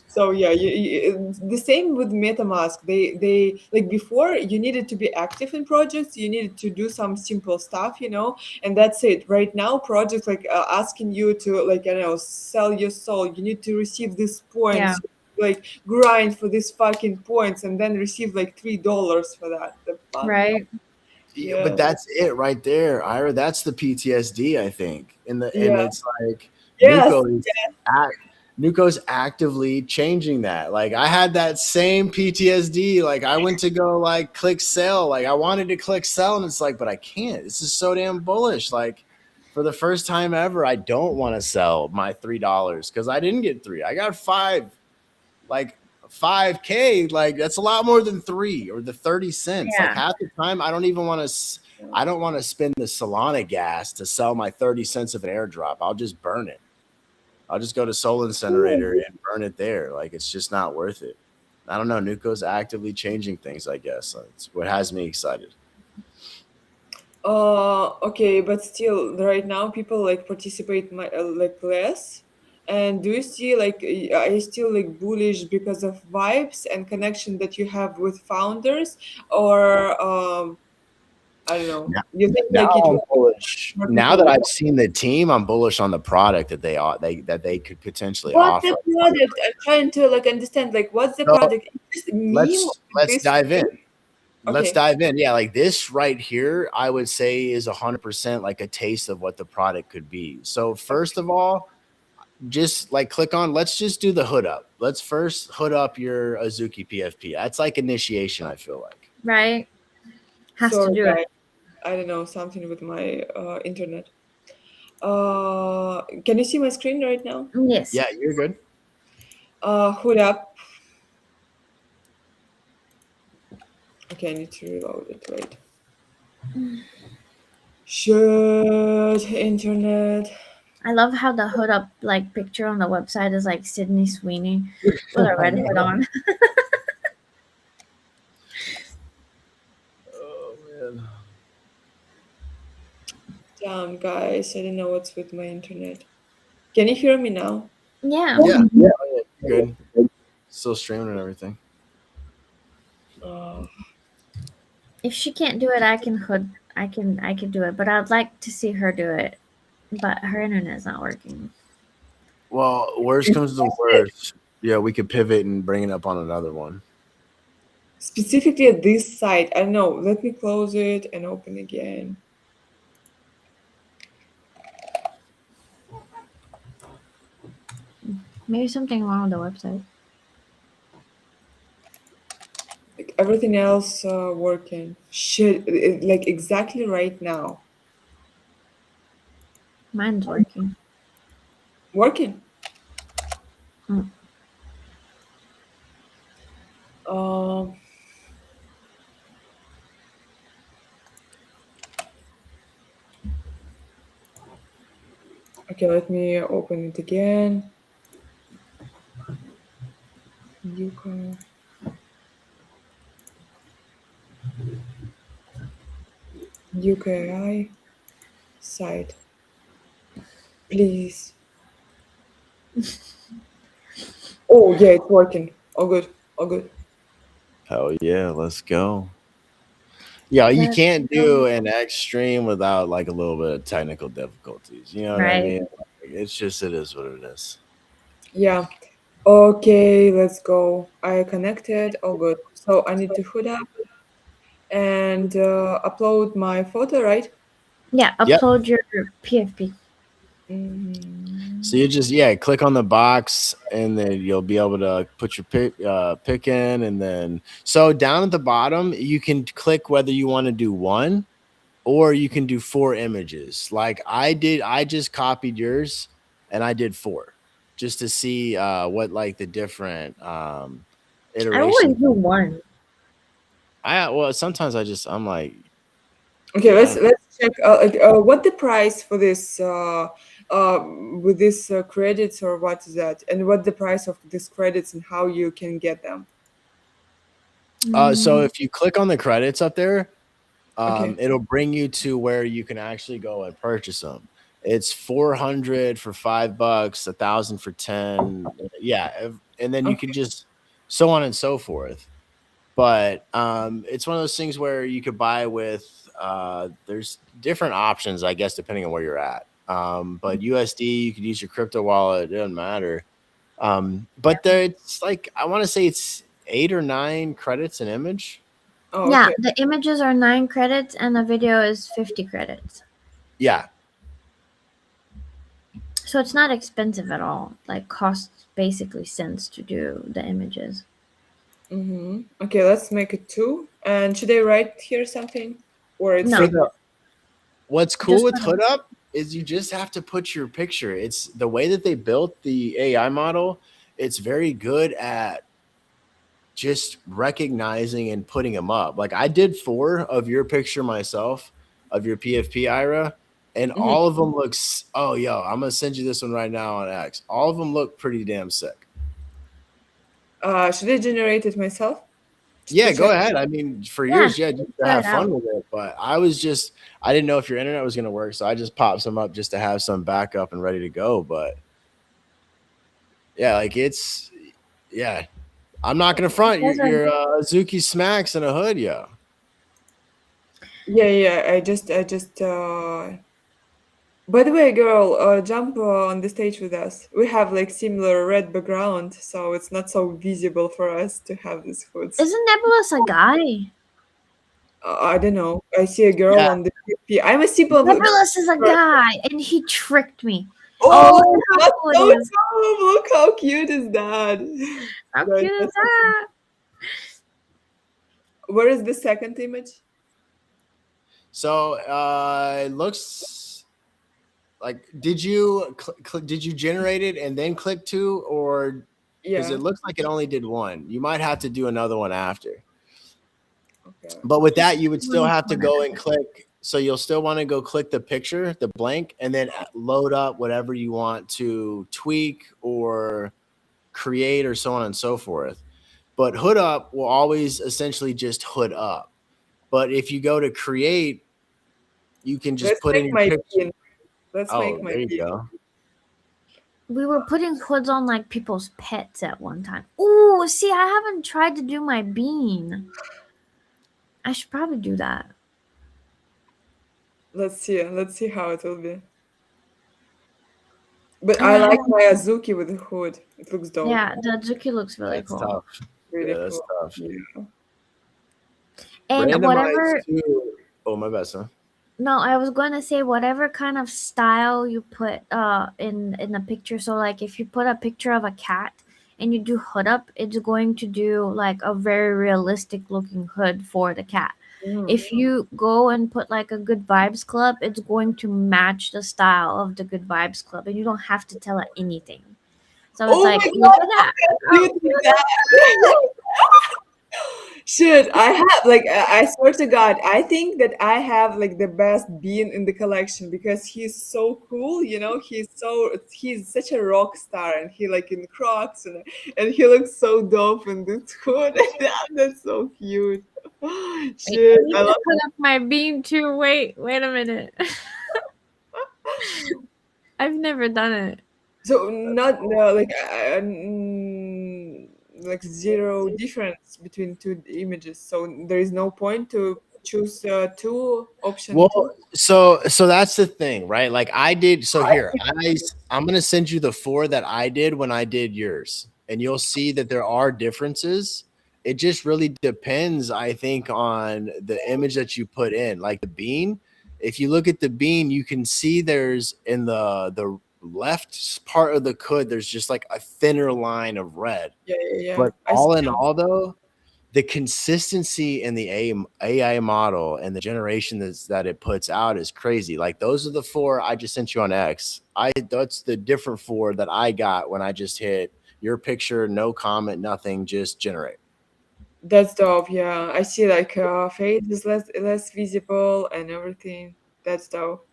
So yeah, the same with MetaMask. They like, before you needed to be active in projects, you needed to do some simple stuff, and that's it. Right now, projects like asking you to, like, I don't know, sell your soul. You need to receive these Yeah. points, like grind for these fucking points, and then receive like $3 for that. The fuck? Right. yeah, but Yeah, that's it right there, Ira. That's the PTSD, I think. And yeah, it's like yes, Nuko is Nuko's actively changing that. Like I had that same PTSD. Like I went to go like click sell. Like I wanted to click sell, and it's like, but I can't. This is so damn bullish. Like for the first time ever, I don't want to sell my $3 because I didn't get three. I got five. Like 5K, like that's a lot more than three, or the 30 cents. Like Yeah. half the time, I don't want to spend the Solana gas to sell my 30 cents of an airdrop. I'll just burn it. I'll just go to Soul Incinerator and burn it there. Like it's just not worth it. I don't know. Nuko's actively changing things, I guess. It's what has me excited. Okay, but still, right now people like participate like less. And do you see, like, are you still like bullish because of vibes and connection that you have with founders, or I don't know. Now, You think now like it I'm will bullish. more Now people that will. I've seen the team, I'm bullish on the product that they could potentially What's the offer. product? I'm trying to like understand. Like, what's the So product? Is this meme? let's This dive in. Let's okay. dive in. Yeah, like this right here, I would say is 100% like a taste of what the product could be. So first of all, just like click on, let's just do the hood up. Let's first hood up your Azuki PFP. That's like initiation, I feel like. Right. Has to Sorry, do it. guys. I don't know, something with my internet. Can you see my screen right now? Yes. Yeah, you're good. Hood up. Okay, I need to reload it. Wait. Shit, internet. I love how the hood up like picture on the website is like Sydney Sweeney with a I red hood know. on. Oh man. Damn, guys, I don't know what's with my internet. Can you hear me now? Yeah. Yeah, yeah, you're good. Still streaming and everything. Uh, If she can't do it, I can hood. I can do it, but I'd like to see her do it. But her internet's not working. Well, worst comes to worst. Yeah, we could pivot and bring it up on another one. Specifically at this site, I don't know. Let me close it and open again. Maybe something wrong with the website. Like everything else working. Shit, like exactly right now. Mine's working. Working. Mm. Um, okay, let me open it again. Yuka. UKI site. Please. Oh yeah, it's working. All good. All good. Hell yeah, let's go. Yeah, you Let's can't go. do an extreme without like a little bit of technical difficulties. You know what I Right. mean? Like, it's just it is what it is. Yeah. Okay, let's go. I connected. All good. So I need to hood up and upload my photo, right? Yeah, Yep. upload your PFP. So Mhm. you just click on the box and then you'll be able to put your pick in, and then so down at the bottom you can click whether you want to do one or you can do 4 images. Like I did, I just copied yours and I did 4 just to see what like the different I always iterations. do one. I well sometimes I'm like, Okay, dude, I let's check. Like, what the price for this uh, with this credits or what is that, and what the price of these credits and how you can get them. so Mm, if you click on the credits up there, Okay. it'll bring you to where you can actually go and purchase them. It's 400 for $5, 1,000 for 10. Yeah, and then you can Okay. just so on and so forth. But it's one of those things where you could buy with there's different options, I guess, depending on where you're at. But USD, you could use your crypto wallet, it doesn't matter. But there, it's like I want to say it's 8 or 9 credits an image. Oh, yeah, okay. the images are 9 credits and the video is 50 credits. Yeah, So it's not expensive at all. Like costs basically cents to do the images. Mm-hmm. Okay, let's make it two. And should I write here something, or it's for No, like the what's cool just with put them. Hood Up is you just have to put your picture. It's the way that they built the AI model. It's very good at just recognizing and putting them up. Like I did 4 of your picture myself of your PFP Ira, and Mhm. all of them looks. Oh, yo, I'm gonna send you this one right now on X. All of them look pretty damn sick. Should I generate it myself just to Yeah, go check? ahead. I mean, for Yeah, yours, yeah, just to try it have out. fun with it. But I didn't know if your internet was gonna work, so I just popped some up just to have some backup and ready to go. But yeah, like yeah. I'm not gonna front. Those are Your Azuki smacks in a hood, yo. Yeah, yeah. I just. By the way, girl, jump on the stage with us. We have like similar red background, so it's not so visible for us to have these hoods. Isn't Nebulous a guy? I don't know. I see a girl Yeah. on the PFP. I'm a simple. Nebulous is a guy and he tricked me. Oh, look Oh, at how that's cool so it is. dumb! Look how cute is that. How Right, cute is that's that? where is the second image? So it looks like did you generate it and then click 2, or because Yeah. it looks like it only did 1. You might have to do another one after. Okay. But with Just that, you would still one have to corner. go and click. So you'll still want to go click the picture, the blank, and then load up whatever you want to tweak or create or so on and so forth. But hood up will always essentially just hood up. But if you go to create, you can just Let's put in make your my picture. pin. Let's make Oh, my there you pin. go. We were putting hoods on like people's pets at one time. Ooh, see, I haven't tried to do my bean. I should probably do that. Let's see. Let's see how it will be. But Oh, I I like haven't. my Azuki with the hood. It looks dope. Yeah, the Azuki looks really That's cool. tough. Really Yeah, that's cool. tough. Yeah. And Randomized whatever too. Oh, my bad, son. No, I was going to say whatever kind of style you put in the picture. So like if you put a picture of a cat and you do hood up, it's going to do like a very realistic looking hood for the cat. Mm. If you go and put like a Good Vibes Club, it's going to match the style of the Good Vibes Club, and you don't have to tell it anything. So it's Oh like, my look god, at that. how cute is that? Shit, I have like I swear to God, I think that I have like the best bean in the collection because he's so cool, you know. He's such a rock star, and he like in Crocs, and he looks so dope in this hood. That's so cute. Wait, I Shit, need I to love. put up my beam too. Wait a minute. I've never done it. So not no, like zero difference between two images. So there is no point to choose two option two. Well, so that's the thing, right? Like I did. So here, I'm gonna send you the 4 that I did when I did yours, and you'll see that there are differences. It just really depends, I think, on the image that you put in. Like the bean, if you look at the bean, you can see there's in the left part of the hood, there's just like a thinner line of red. Yeah, yeah, yeah. But I see. all in all, though, the consistency in the AI model and the generation that it puts out is crazy. Like those are the 4 I just sent you on X. That's the different 4 that I got when I just hit your picture, no comment, nothing, just generate. That's dope. Yeah, I see. Like fade is less visible and everything. That's dope.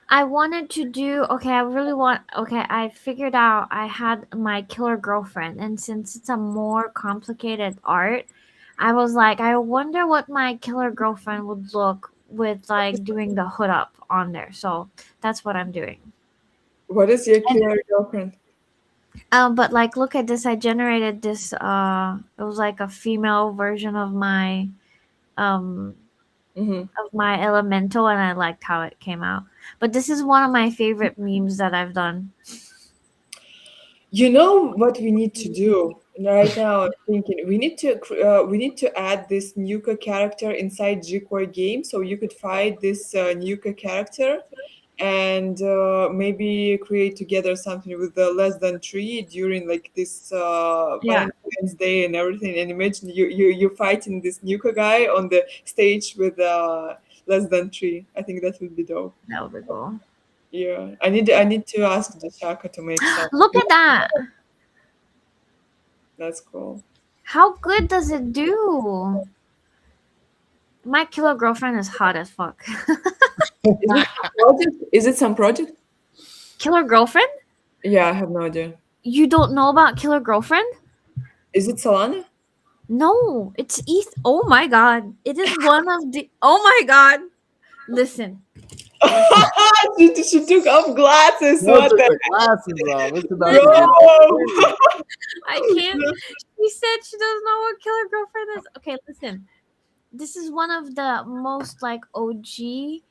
I wanted to do okay. I really want okay. I figured out I had my killer girlfriend, and since it's a more complicated art, I was like, I wonder what my killer girlfriend would look with like doing the hood up on there. So that's what I'm doing. What is your killer girlfriend? But like, look at this. I generated this. It was like a female version um Hmm. of my elemental, and I liked how it came out. But this is one of my favorite memes that I've done. You know what we need to do right now? I'm thinking we need to add this Nuka character inside G-Core game, so you could fight this Nuka character and maybe create together something with the less than three during like this Yeah, Valentine's Day and everything. And imagine you fighting this Nuka guy on the stage with less than three. I think that would be dope. that would be cool. Yeah, I need to ask Jashaka to make some. Look at that. That's cool. How good does it do? My killer girlfriend is hot as fuck. Is it some project? Killer girlfriend? Yeah, I have no idea. You don't know about killer girlfriend? Is it Solana? No, it's ETH. Oh my god. It is one of the. Oh my god. Listen. She took off glasses. No, What took the the glasses off. It's about bro? I can't. She said she doesn't know what killer girlfriend is. Okay, listen. This is one of the most like OG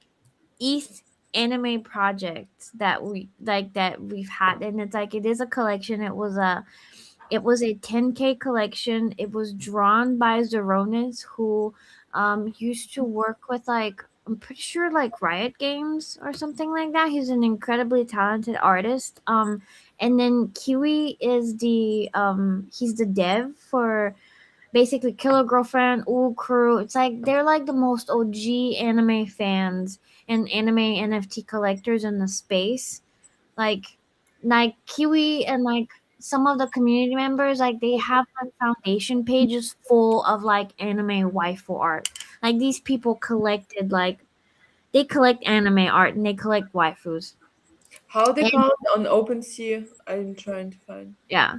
ETH anime projects that we've had, and it's like it is a collection. It was a 10K collection. It was drawn by Zeronis, who used to work with like I'm pretty sure like Riot Games or something like that. He's an incredibly talented artist. And then Kiwi is he's the dev for basically Killer Girlfriend, Ul Crew. It's like they're like the most OG anime fans and anime NFT collectors in the space. Like Kiwi and like some of the community members, like they have like foundation pages full of like anime waifu art. Like these people collected like they collect anime art and they collect waifus. How they And found on OpenSea? I'm trying to find. yeah.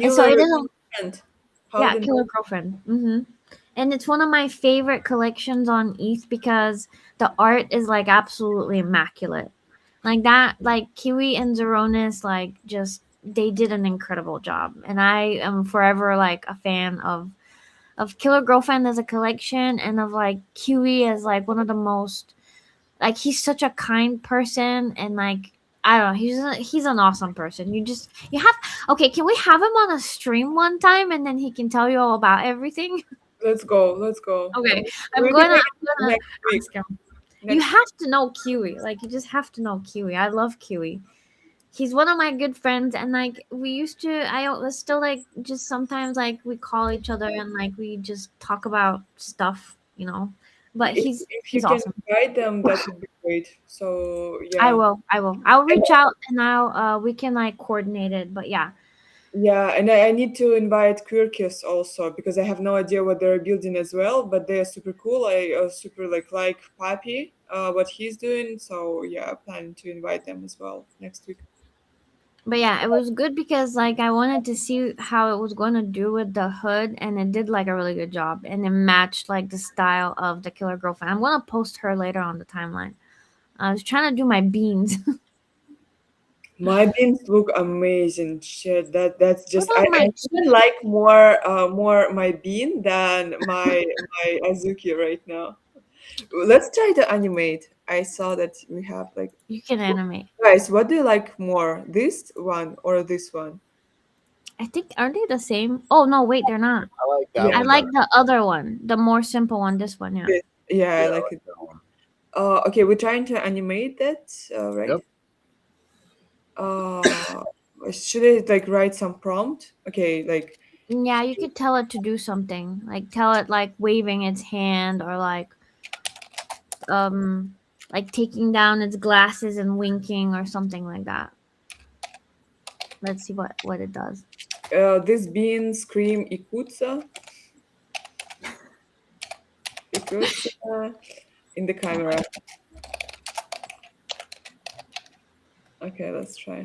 And so Killer it is a friend. How yeah, they Killer Girlfriend. And it's one of my favorite collections on ETH because the art is like absolutely immaculate. Like that, like Kiwi and Zeronis, like just they did an incredible job. And I am forever like a fan of Killer Girlfriend as a collection and of like Kiwi as like one of the most like he's such a kind person and like I don't know, he's an awesome person. You have okay, can we have him on a stream one time and then he can tell you all about everything? Let's go. Let's go. Okay. I'm Maybe gonna next week. ask him. You have to know Kiwi. Like you just have to know Kiwi. I love Kiwi. He's one of my good friends, and like we used to. I was still like just sometimes like we call each other and like we just talk about stuff, you know. But If you he's can awesome. invite them, that would be great. So I yeah. will. I will. I'll reach out and we can like coordinate it. But yeah, Yeah, and I need to invite Quirkius also because I have no idea what they're building as well, but they are super cool. I super like Papi, what he's doing. So yeah, I plan to invite them as well next week. but yeah, it was good because like I wanted to see how it was going to do with the hood, and it did like a really good job, and it matched like the style of the Killer Girlfriend. I'm gonna post her later on the timeline. I was trying to do my beans. My beans look amazing. Shit, that's What just about I my even like more my bean than my Azuki right now. Let's try to animate. I saw that we have like You can animate. guys. What do you like more, this one or this one? I think aren't they the same? Oh no, wait, they're not. I like that Yeah, I one like better. the other one, the more simple one. This one, yeah. yeah, I Yeah, I like like it. that one. Okay, we're trying to animate that, right? Yep. Uh, should I like write some prompt? Okay, like Yeah, you could tell it to do something. Like tell it like waving its hand or um like taking down its glasses and winking or something like that. Let's see what it does. this bean scream Ikutsa in the camera. Okay, let's try.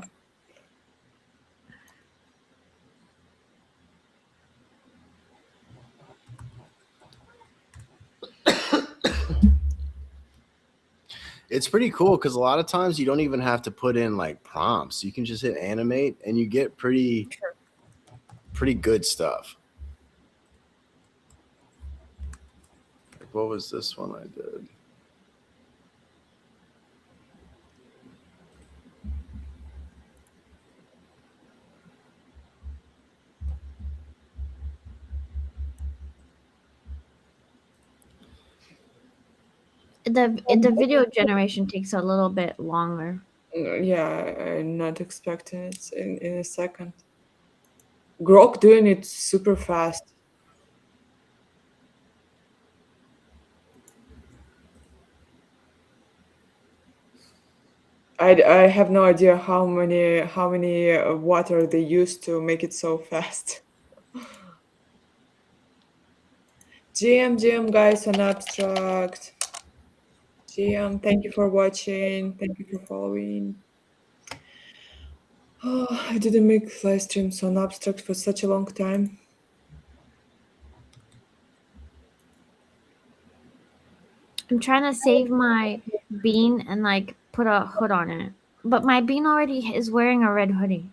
It's pretty cool because a lot of times you don't even have to put in like prompts. You can just hit animate and you get pretty good stuff. Like, what was this one I did? The video generation takes a little bit longer. Yeah, I'm not expecting it in a second. Grok doing it super fast. I have no idea how many water they use to make it so fast. GM guys on Abstract. GM, thank you for watching. Thank you for following. Oh, I didn't make live streams on Abstract for such a long time. I'm trying to save my bean and like put a hood on it. But my bean already is wearing a red hoodie.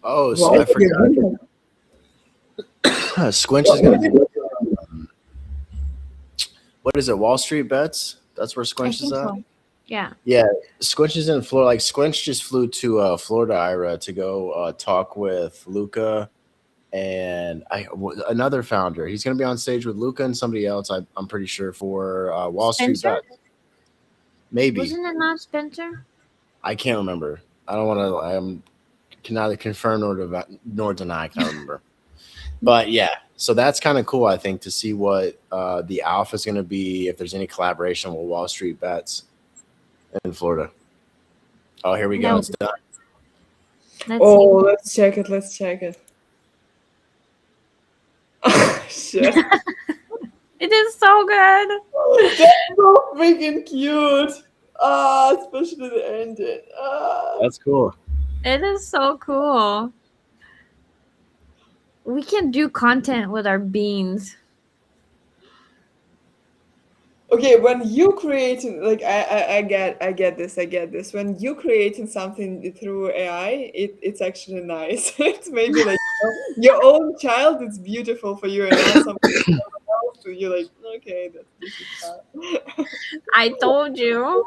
Oh, Wow, I forgot. Squinch is gonna be. What is it? Wall Street Bets. That's where I Squinch is think at. so. Yeah. Yeah, Squinch is in Florida. Like Squinch just flew to Florida, Ira, to go talk with Luca and another founder. He's going to be on stage with Luca and somebody else. I'm pretty sure for Wall Street Spencer? Bet. Maybe Wasn't it not Spencer? I can't remember. I don't want to. I can neither confirm nor deny. I can't remember. But yeah, so that's kind of cool. I think to see what the alpha is going to be. If there's any collaboration with Wall Street Bets in Florida. Oh, here we go. No. It's done. Let's Oh, let's check it. Let's check it. Shit. see. It is so good. That's so freaking cute. Especially the ending. That's cool. It is so cool. We can do content with our beans. Okay, when you creating like I get this. When you creating something through AI, it's actually nice. It's maybe like your own child. It's beautiful for you, and now something else. You're like, okay, this is fine. I told you.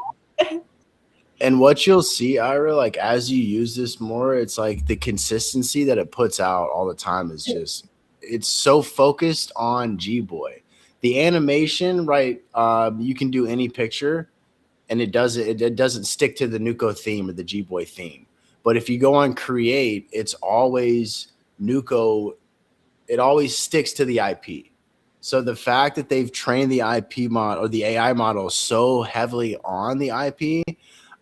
And what you'll see, Ira, like as you use this more, it's like the consistency that it puts out all the time is just it's so focused on G Boy. The animation, right? You can do any picture, and it doesn't stick to the Nuko theme or the G Boy theme. But if you go on Create, it's always Nuko. It always sticks to the IP. So the fact that they've trained the IP model or the AI model so heavily on the IP,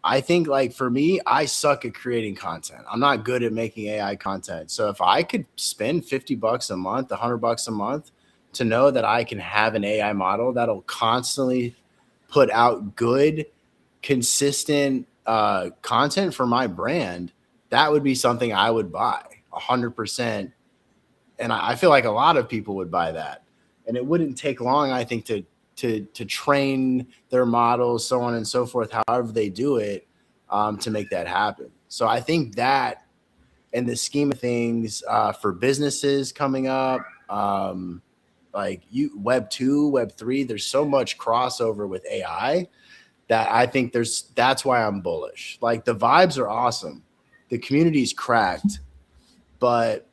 I think like for me, I suck at creating content. I'm not good at making AI content. So if I could spend $50 a month, $100 a month to know that I can have an AI model that'll constantly put out good, consistent content for my brand, that would be something I would buy 100%. And I feel like a lot of people would buy that. And it wouldn't take long, I think, to train their models, so on and so forth, however they do it, to make that happen. So I think that in the scheme of things for businesses coming up, like Web 2, Web 3, there's so much crossover with AI that I think that's why I'm bullish. Like the vibes are awesome. The community's cracked, but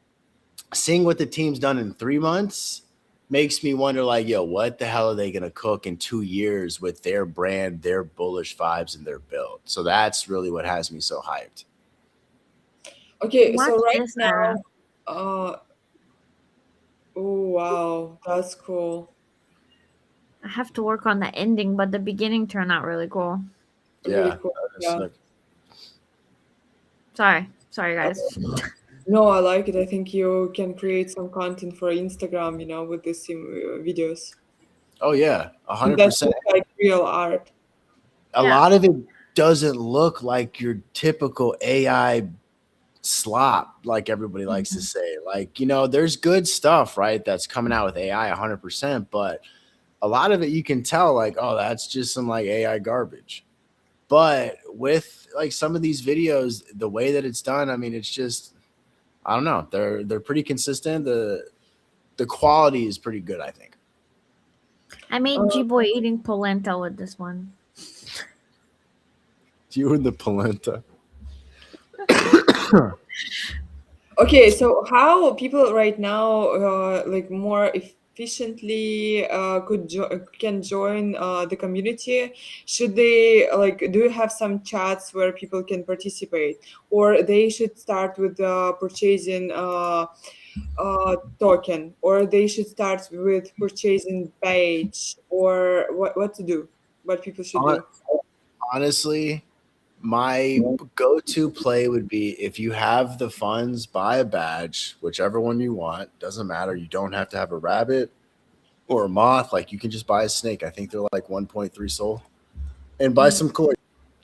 seeing what the team's done in 3 months makes me wonder, like, yo, what the hell are they going to cook in 2 years with their brand, their bullish vibes, and their build? So that's really what has me so hyped. Okay, Watch so right this, Ira. now, oh wow, that's cool. I have to work on the ending, but the beginning turned out really cool. Really Yeah. cool. Yeah. Sorry, guys. No, I like it. I think you can create some content for Instagram, with the videos. Oh yeah, That 100%. looks like real art. A Yeah. lot of it doesn't look like your typical AI slop, like everybody likes to say. Like, there's good stuff, right? That's coming out with AI 100%, but a lot of it you can tell, like, oh, that's just some like AI garbage. But with like some of these videos, the way that it's done, I mean, it's just, I don't know. They're pretty consistent. The quality is pretty good, I think. I made G Boy eating polenta with this one. You and the polenta. Okay, so how people right now like more efficiently can join the community? Should they like do you have some chats where people can participate, or they should start with purchasing token, or they should start with purchasing page, or what to do? What people should do? Honestly, my go-to play would be if you have the funds, buy a badge, whichever one you want. Doesn't matter. You don't have to have a rabbit or a moth. Like you can just buy a snake. I think they're like 1.3 soul. And buy some coins.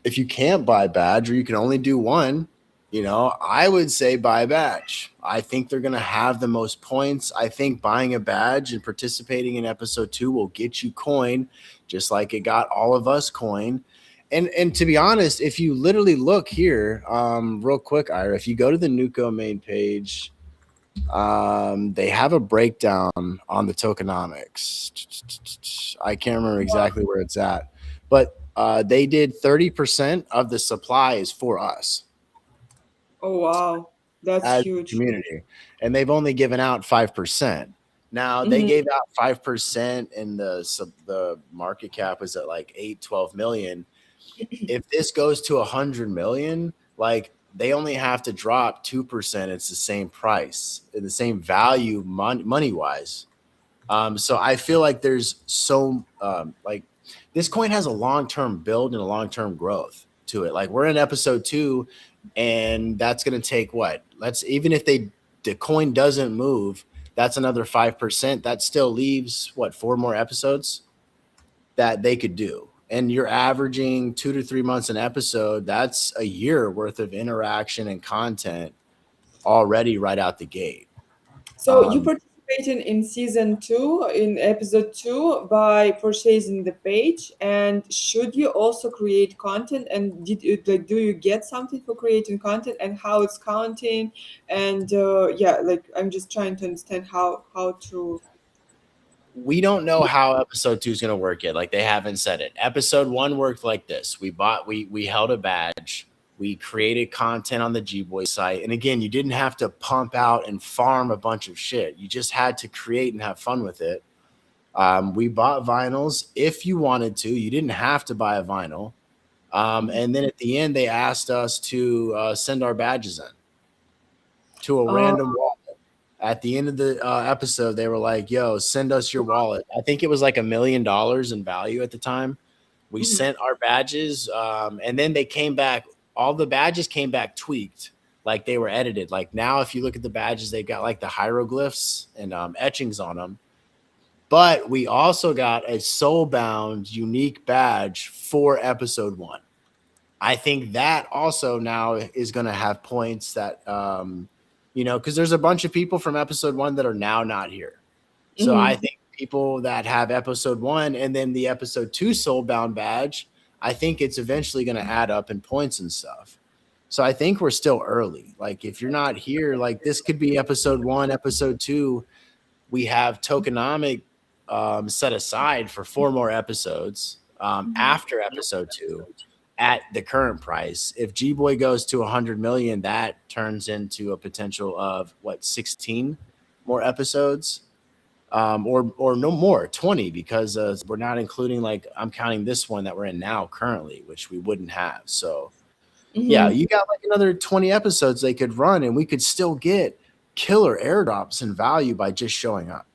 If you can't buy a badge or you can only do one, I would say buy a badge. I think they're going to have the most points. I think buying a badge and participating in episode 2 will get you coin, just like it got all of us coin. And to be honest, if you literally look here, real quick, Ira, if you go to the Nuko main page, they have a breakdown on the tokenomics. I can't remember exactly where it's at, but they did 30% of the supply is for us. Oh wow, that's as huge. a community, and they've only given out 5%. Now they gave out 5%, and the market cap was at like 8-12 million. If this goes to 100 million, like they only have to drop 2%. It's the same price, the same value money wise. So I feel like there's like this coin has a long-term build and a long-term growth to it. Like we're in episode 2, and that's going to take what? Even if the coin doesn't move, that's another 5%. That still leaves what, 4 more episodes that they could do. And you're averaging 2 to 3 months an episode. That's a year worth of interaction and content already right out the gate. So you participated in season 2, in episode 2, by purchasing the page. And should you also create content? And do you get something for creating content, and how it's counting? And yeah, like I'm just trying to understand how to. we don't know how episode 2 is going to work yet. Like they haven't said it. Episode 1 worked like this. We held a badge. We created content on the G-Boy site. And again, you didn't have to pump out and farm a bunch of shit. You just had to create and have fun with it. We bought vinyls if you wanted to. You didn't have to buy a vinyl. And then at the end, they asked us to send our badges in to a random wallet. At the end of the episode, they were like, yo, send us your wallet. I think it was like $1 million in value at the time. We sent our badges, and then they came back. All the badges came back tweaked, like they were edited. Like now, if you look at the badges, they got like the hieroglyphs and etchings on them. But we also got a soulbound unique badge for episode 1. I think that also now is going to have points that, because there's a bunch of people from episode 1 that are now not here. So I think people that have episode 1 and then the episode 2 soulbound badge, I think it's eventually going to add up in points and stuff. So I think we're still early. Like if you're not here, like this could be episode 1, episode 2. We have tokenomic set aside for 4 more episodes after episode 2 at the current price. If G-Boy goes to 100 million, that turns into a potential of 16 more episodes, or no more, 20, because we're not including, like, I'm counting this one that we're in now currently, which we wouldn't have. So yeah, you got like another 20 episodes they could run, and we could still get killer airdrops in value by just showing up.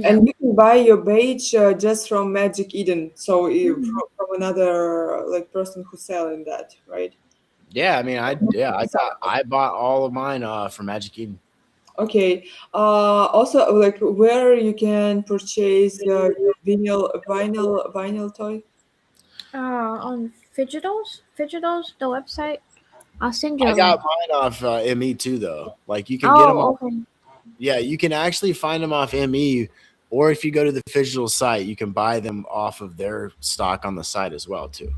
And you can buy your badge just from Magic Eden, so from another like person who's selling that, right? Yeah, I mean, I bought all of mine from Magic Eden. Okay. Also, like where you can purchase your vinyl toy. On Fidgetals, the website. I'll send you. I a got link. mine off ME too, though. Like you can get them. Okay. Yeah, you can actually find them off ME, or if you go to the Fidgetal site, you can buy them off of their stock on the site as well too.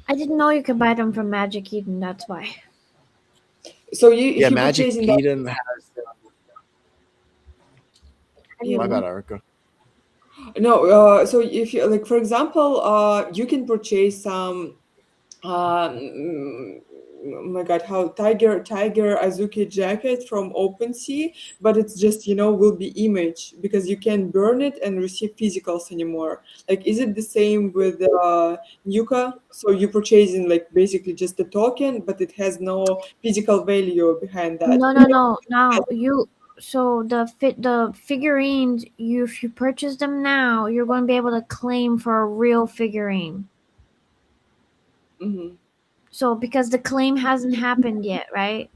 I didn't know you could buy them from Magic Eden. That's why. So if you Magic purchasing that, Eden has. My bad, Erica. no. So if you like, for example, you can purchase some. Oh my God, how Tiger Azuki jacket from OpenSea, but it's just will be image because you can't burn it and receive physicals anymore. Like, is it the same with Nuka? So you purchasing like basically just a token, but it has no physical value behind that. No. Now so the figurines, if you purchase them now, you're going to be able to claim for a real figurine. So because the claim hasn't happened yet, right?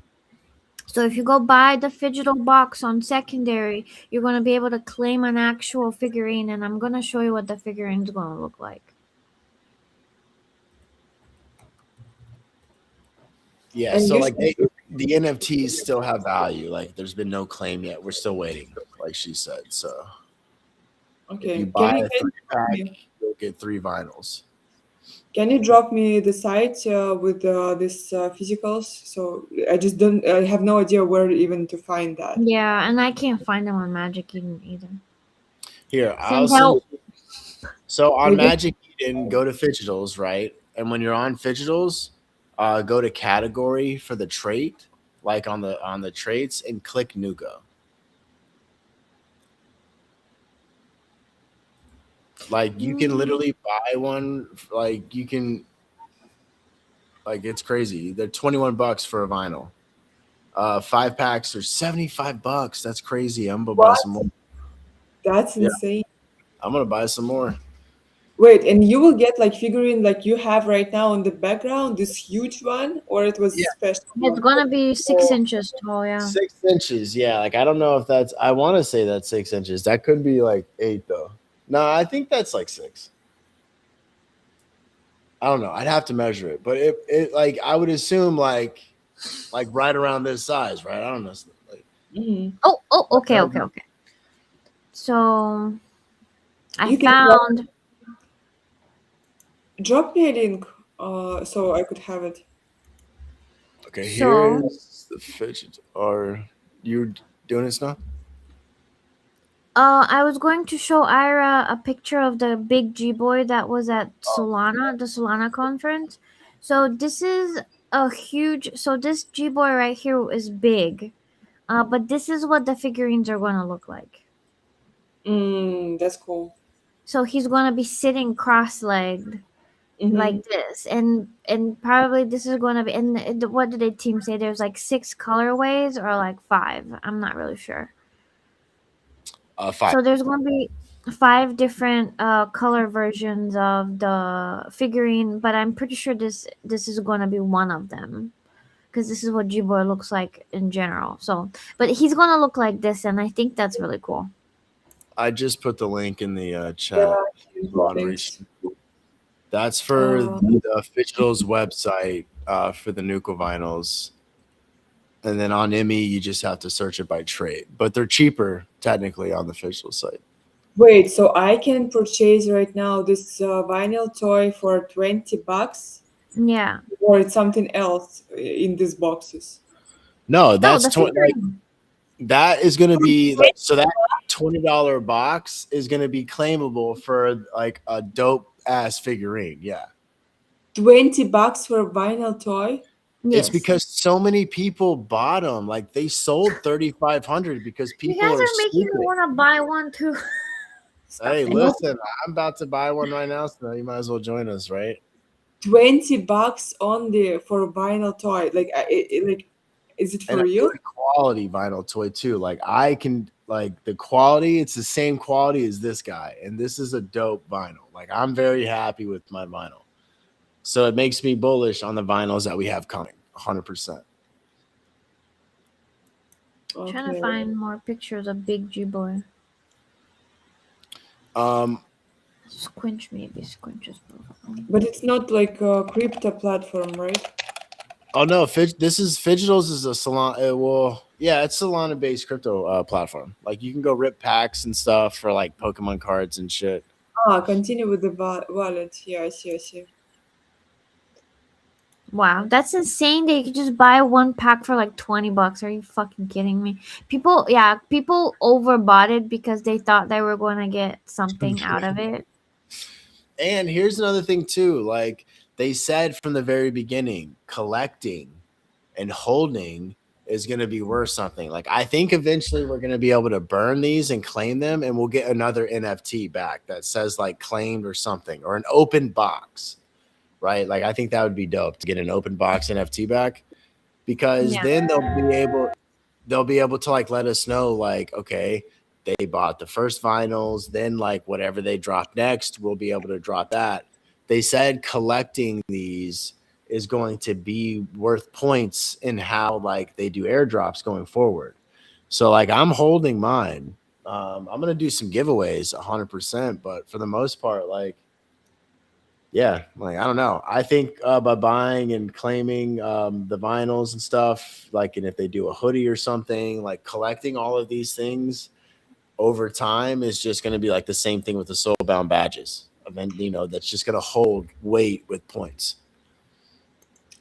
So if you go buy the Fidgetal box on secondary, you're going to be able to claim an actual figurine, and I'm going to show you what the figurine's going to look like. Yeah, And so you like the NFTs still have value. Like there's been no claim yet. We're still waiting, like she said. So if Okay. you buy a 3-pack, you'll get 3 vinyls. Can you drop me the site with this physicals? So I have no idea where even to find that. Yeah, and I can't find them on Magic Eden either. Here, Send help. So on Maybe- Magic Eden, go to Fidgetals, right? And when you're on Fidgetals, go to category for the trait, like on the traits, and click Nuka. Like you can literally buy one. Like you can, like it's crazy. They're $21 for a vinyl. 5 packs are $75. That's crazy. I'm gonna buy some more. That's Yeah. insane. I'm gonna buy some more. Wait, and you will get like figurine like you have right now in the background, this huge one, or it was special? It's going to be 6 inches tall, yeah. 6 inches, yeah. Like I don't know if that's. I want to say that's 6 inches. That could be like 8 though. No, I think that's like 6. I don't know. I'd have to measure it, but it like I would assume like right around this size, right? I don't know. Like, Okay. So I You can found. drop me a link so I could have it. okay, So- here's the fidget. Are you doing this now? I was going to show Ira a picture of the big G boy that was at the Solana conference. So this is a huge. So this G boy right here is big. But this is what the figurines are gonna look like. That's cool. So he's gonna be sitting cross-legged Mm-hmm. like this, and probably this is gonna be. And what did the team say? There's like 6 colorways or like 5. I'm not really sure. 5. So there's going to be 5 different color versions of the figurine, but I'm pretty sure this is going to be one of them because this is what G-Boy looks like in general. So, but he's going to look like this, and I think that's really cool. I just put the link in the chat. Yeah, thanks. Moderation. That's for the Fidgetal's website for the Nuka vinyls. And then on Emmy, you just have to search it by trait. But they're cheaper, technically, on the Fidgetal site. Wait, so I can purchase right now this vinyl toy for $20, Yeah. or it's something else in these boxes? No, No, that's the 20. figurine. That is going to be like, so that $20 box is going to be claimable for like a dope ass figurine. Yeah. $20 for a vinyl toy? Yes. It's because so many people bought them. Like they sold 3,500 because you people guys are are making me stupid. want to buy one too. Hey, listen, I'm about to buy one right now, so you might as well join us, right? $20 only for a vinyl toy. Like, like, is it for And a real? good quality vinyl toy too. Like I can like the quality, it's the same quality as this guy, and this is a dope vinyl. Like I'm very happy with my vinyl. So it makes me bullish on the vinyls that we have coming, 100%. Trying to find more pictures of Big G-Boy. Squinch maybe. Squinch is But it's not like a crypto platform, right? Oh no, this is Fidgetal's is a Solana. Well, yeah, it's Solana based crypto platform. Like you can go rip packs and stuff for like Pokemon cards and shit. Continue with the wallet. Yeah, I see. Wow, that's insane that you could just buy one pack for like $20. Are you fucking kidding me? People overbought it because they thought they were going to get something out of it. And here's another thing too. Like they said from the very beginning, collecting and holding is going to be worth something. Like I think eventually we're going to be able to burn these and claim them, and we'll get another NFT back that says like claimed or something, or an open box. Right? Like I think that would be dope to get an open box NFT back, because then they'll be able to like let us know like, okay, they bought the first vinyls, then like whatever they drop next, we'll be able to drop that. They said collecting these is going to be worth points in how like they do airdrops going forward. So like I'm holding mine. I'm gonna do some giveaways 100%, but for the most part, like yeah, like I don't know. I think by buying and claiming the vinyls and stuff, like, and if they do a hoodie or something, like collecting all of these things over time is just going to be like the same thing with the soulbound badges. Event, you know, that's just going to hold weight with points.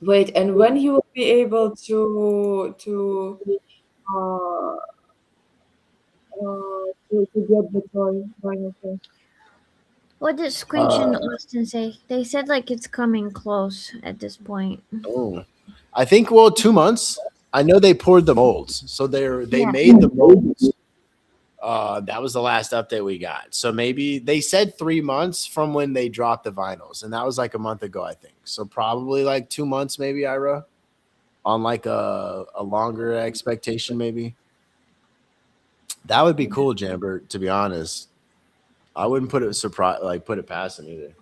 Wait, and when he will be able to get the toy vinyl toy? What did Squinch and Austin say? They said like it's coming close at this point. Oh, I think 2 months. I know they poured the molds, so they Yeah. made the molds. That was the last update we got. So maybe they said 3 months from when they dropped the vinyls, and that was like a month ago, I think. So probably like 2 months, maybe, Ira, on like a longer expectation, maybe. That would be cool, Jambert, to be honest. I wouldn't put it past him either.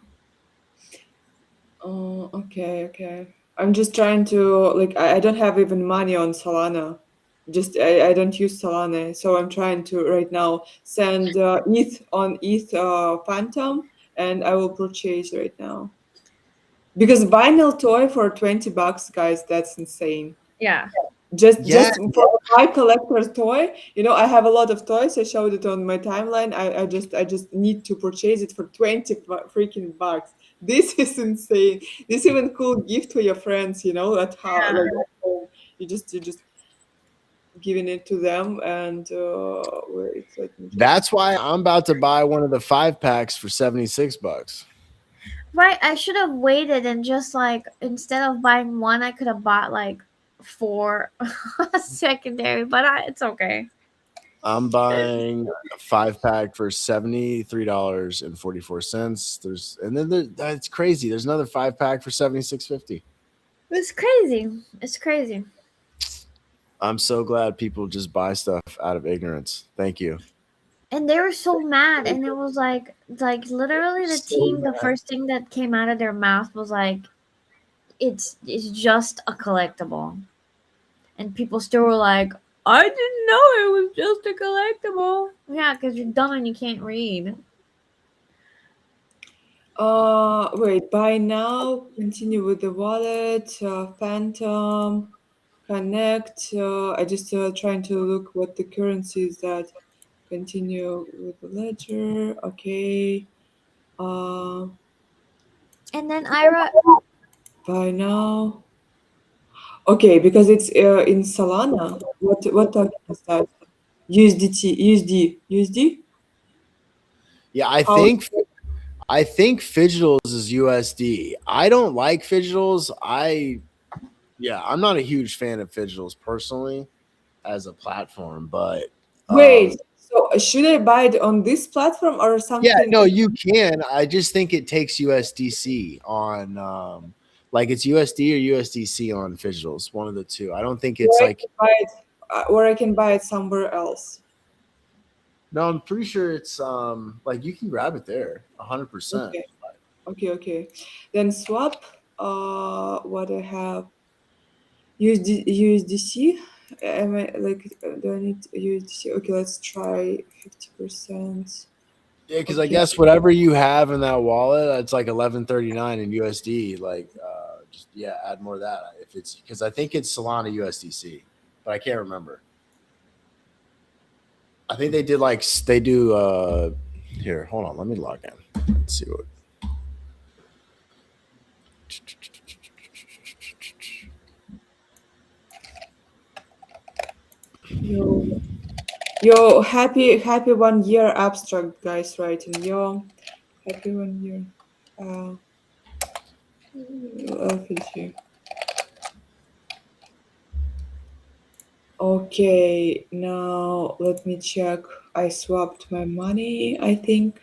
Oh, okay. I'm just trying to like I don't have even money on Solana. Just I don't use Solana, so I'm trying to right now send ETH on ETH Phantom, and I will purchase right now. Because vinyl toy for $20, guys, that's insane. Yeah. Just for my collector's toy, you know, I have a lot of toys. I showed it on my timeline. I just need to purchase it for 20 freaking bucks. This is insane. This is even cool gift to your friends, you know, at how like at home. You just giving it to them. And wait, let me just. That's why I'm about to buy one of the 5 packs for $76. Right, I should have waited and just like instead of buying one, I could have bought like four secondary, but it's okay. I'm buying a 5 pack for $73.44. That's crazy. There's another 5 pack for $76.50. It's crazy. It's crazy. I'm so glad people just buy stuff out of ignorance. Thank you. And they were so mad, and it was like literally the So team. The mad. first thing that came out of their mouth was like, "It's just a collectible," and people still were like, "I didn't know it was just a collectible." Yeah, because you're dumb and you can't read. Wait, buy now, continue with the wallet, Phantom, connect. I just trying to look what the currency is that. Continue with the ledger. Okay. Uh, And then Ira, buy now. Okay, because it's in Solana. What token is that? USDT, USD. Yeah, How? I think Fidgetals is USD. I don't like Fidgetals. I'm not a huge fan of Fidgetals personally as a platform, but Wait. So should I buy it on this platform or yeah, something? no, you can. I just think it takes USDC on like it's USD or USDC on Fidgetals, one of the two. I don't think it's Where I like can buy it, or I can buy it somewhere else. no, I'm pretty sure it's like you can grab it there 100%. Okay. Okay. Then swap. What I have. USDC. Am I like? Do I need USDC? Okay, let's try 50%. Yeah, because I Okay. guess whatever you have in that wallet, it's like 11.39 in USD. Like, just add more of that if it's because I think it's Solana USDC, but I can't remember. I think they did they do. Here, hold on, let me log in. Let's see what. Yo, happy 1 year abstract, guys, writing. Yo, happy 1 year. LFG. Okay, now let me check. I swapped my money, I think.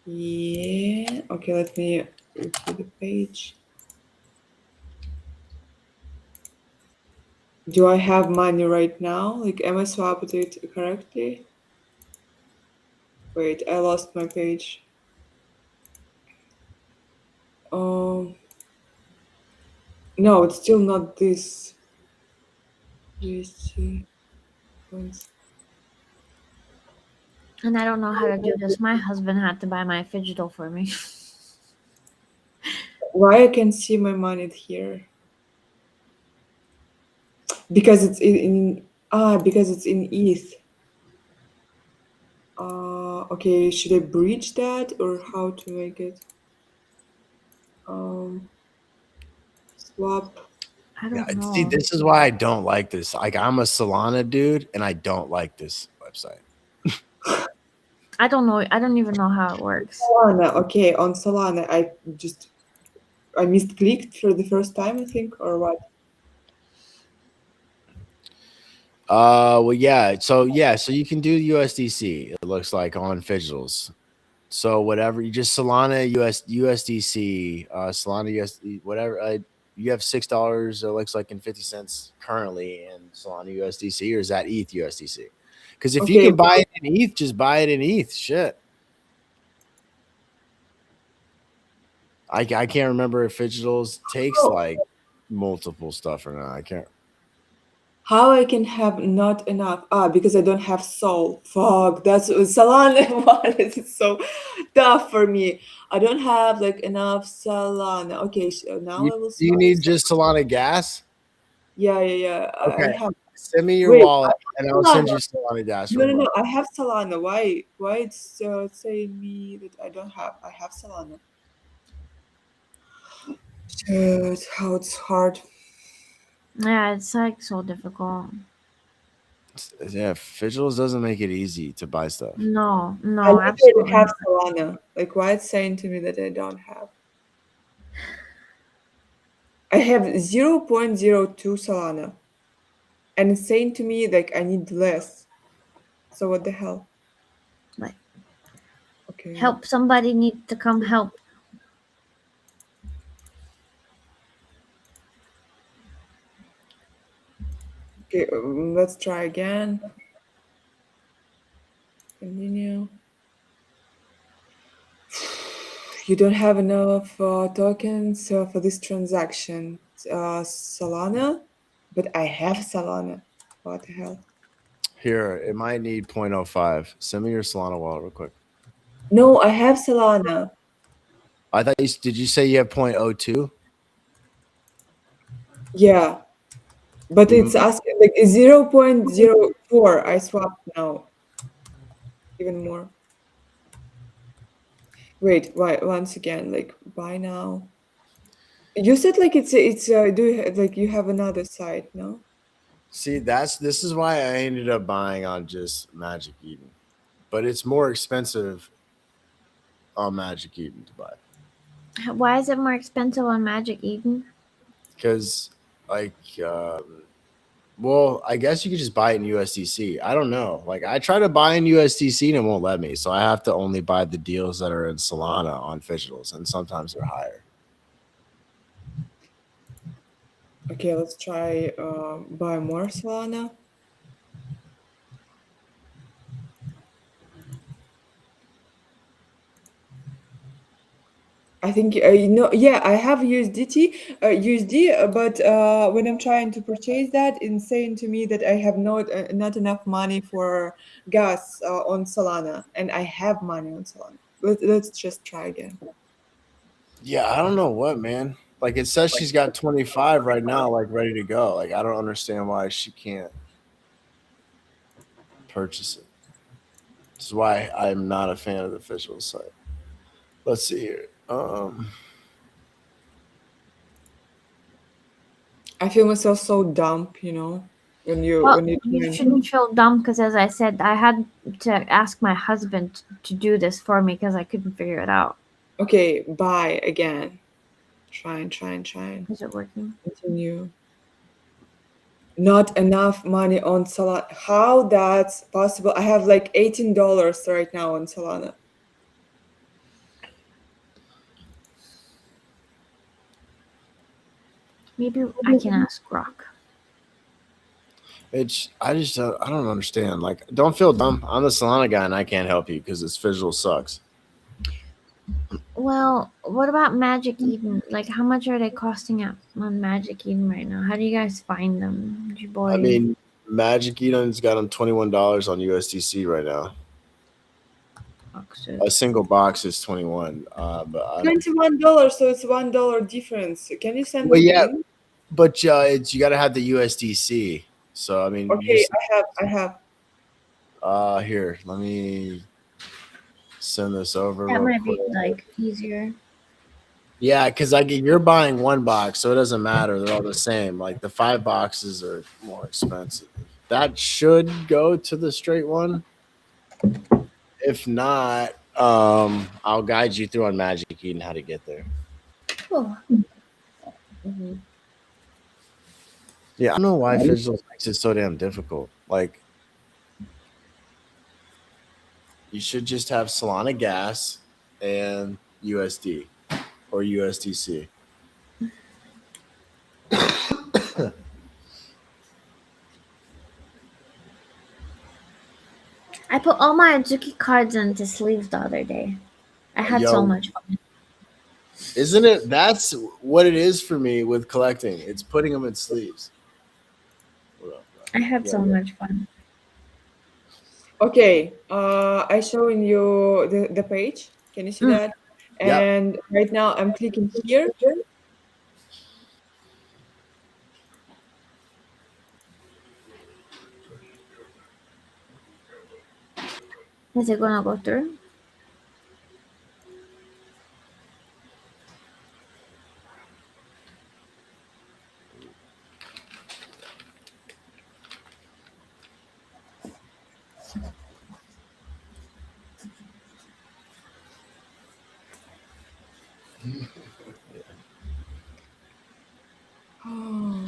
Yeah. Okay, let me look through the page. Do I have money right now? Like, am I swapped it correctly? Wait, I lost my page. Um, no, it's still not this. USD. and I don't know how to do this. My husband had to buy my Fidgetal for me. Why I can see my money here? Because it's because it's in ETH. Okay, should I breach that or how to make it? Swap. I Yeah, don't see, know. this is why I don't like this. Like, I'm a Solana dude, and I don't like this website. I don't know. I don't even know how it works. Solana. Okay, on Solana, I misclicked for the first time, I think, or what? Well, so you can do USDC. It looks like on Fidgetals. So whatever you just Solana USDC, Solana USD, whatever. You have $6. It looks like in 50 cents currently in Solana USDC, or is that ETH USDC? Because if you Okay, can buy it in ETH, just buy it in ETH. Shit. I can't remember if Fidgetals takes like multiple stuff or not. I can't. how I can have not enough? Because I don't have Sol. Fuck, that's Solana wallet is so tough for me. I don't have like enough Solana. Okay, so now I will Do you swap. need just Solana gas? Yeah. I Okay. have. Send me your Wait, wallet and I'll send Solana. you Solana gas for No, a buck. I have Solana. Why it's saying me that I don't have? I have Solana. Shit, how it's hard. Yeah, it's like so difficult. Yeah, Fidgels doesn't make it easy to buy stuff. No, I no, literally absolutely have not. Solana. Like, why it's saying to me that I don't have? I have 0.02 Solana, and it's saying to me like I need less. So what the hell? Like, Okay. help somebody need to come help. Okay, let's try again. Continue. You don't have enough tokens for this transaction. Solana, but I have Solana. What the hell? Here, it might need 0.05. Send me your Solana wallet real quick. No, I have Solana. I thought did you say you have 0.02? Yeah, but it's asking like 0.04. I swapped now. Even more. Wait, why? Once again, like buy now. You said like it's do you like you have another site, no? See, this is why I ended up buying on just Magic Eden. But it's more expensive on Magic Eden to buy. Why is it more expensive on Magic Eden? Because like well, I guess you could just buy it in USDC. I don't know. Like I try to buy in USDC and it won't let me. So I have to only buy the deals that are in Solana on Fidgels, and sometimes they're higher. Okay, let's try buy more Solana. I think yeah, I have USD, but when I'm trying to purchase that, it's saying to me that I have not enough money for gas on Solana, and I have money on Solana. Let's just try again. Yeah, I don't know what, man. Like it says she's got 25 right now, like ready to go. Like I don't understand why she can't purchase it. This is why I'm not a fan of the official site. Let's see here. I feel myself so dumb, Well, when you you try. shouldn't feel dumb because, as I said, I had to ask my husband to do this for me because I couldn't figure it out. Okay, buy again. Trying. Is it working? Continue. Not enough money on Solana. How that's possible? I have like $18 right now on Solana. Maybe I can ask Rock. I don't understand. Like, don't feel dumb. I'm the Solana guy and I can't help you because this visual sucks. Well, what about Magic Eden? Like, how much are they costing out on Magic Eden right now? How do you guys find them, you boy? I mean, Magic Eden's got them $21 on USDC right now. Boxes. A single box is 21. But I don't. $21, so it's $1 difference. Can you send Well, me the yeah, link? but you got to have the USDC. So I mean, you Okay, just I have. here. Let me send this over That real might quick. be like easier. Yeah, because you're buying one box, so it doesn't matter. They're all the same. Like the 5 boxes are more expensive. That should go to the straight one. If not, I'll guide you through on Magic Eden how to get there. Oh. Mhm. Yeah, I don't know why Fidgel makes it so damn difficult. Like, you should just have Solana Gas and USD or USDC. I put all my Azuki cards into sleeves the other day. I had so Yo, much fun. isn't it? That's what it is for me with collecting. It's putting them in sleeves. What up, bro? I had Yeah, so yeah. much fun. Okay, I showing you the page. Can you see Mm. that? Yep. And right now I'm clicking here. Is it gonna go through? Oh,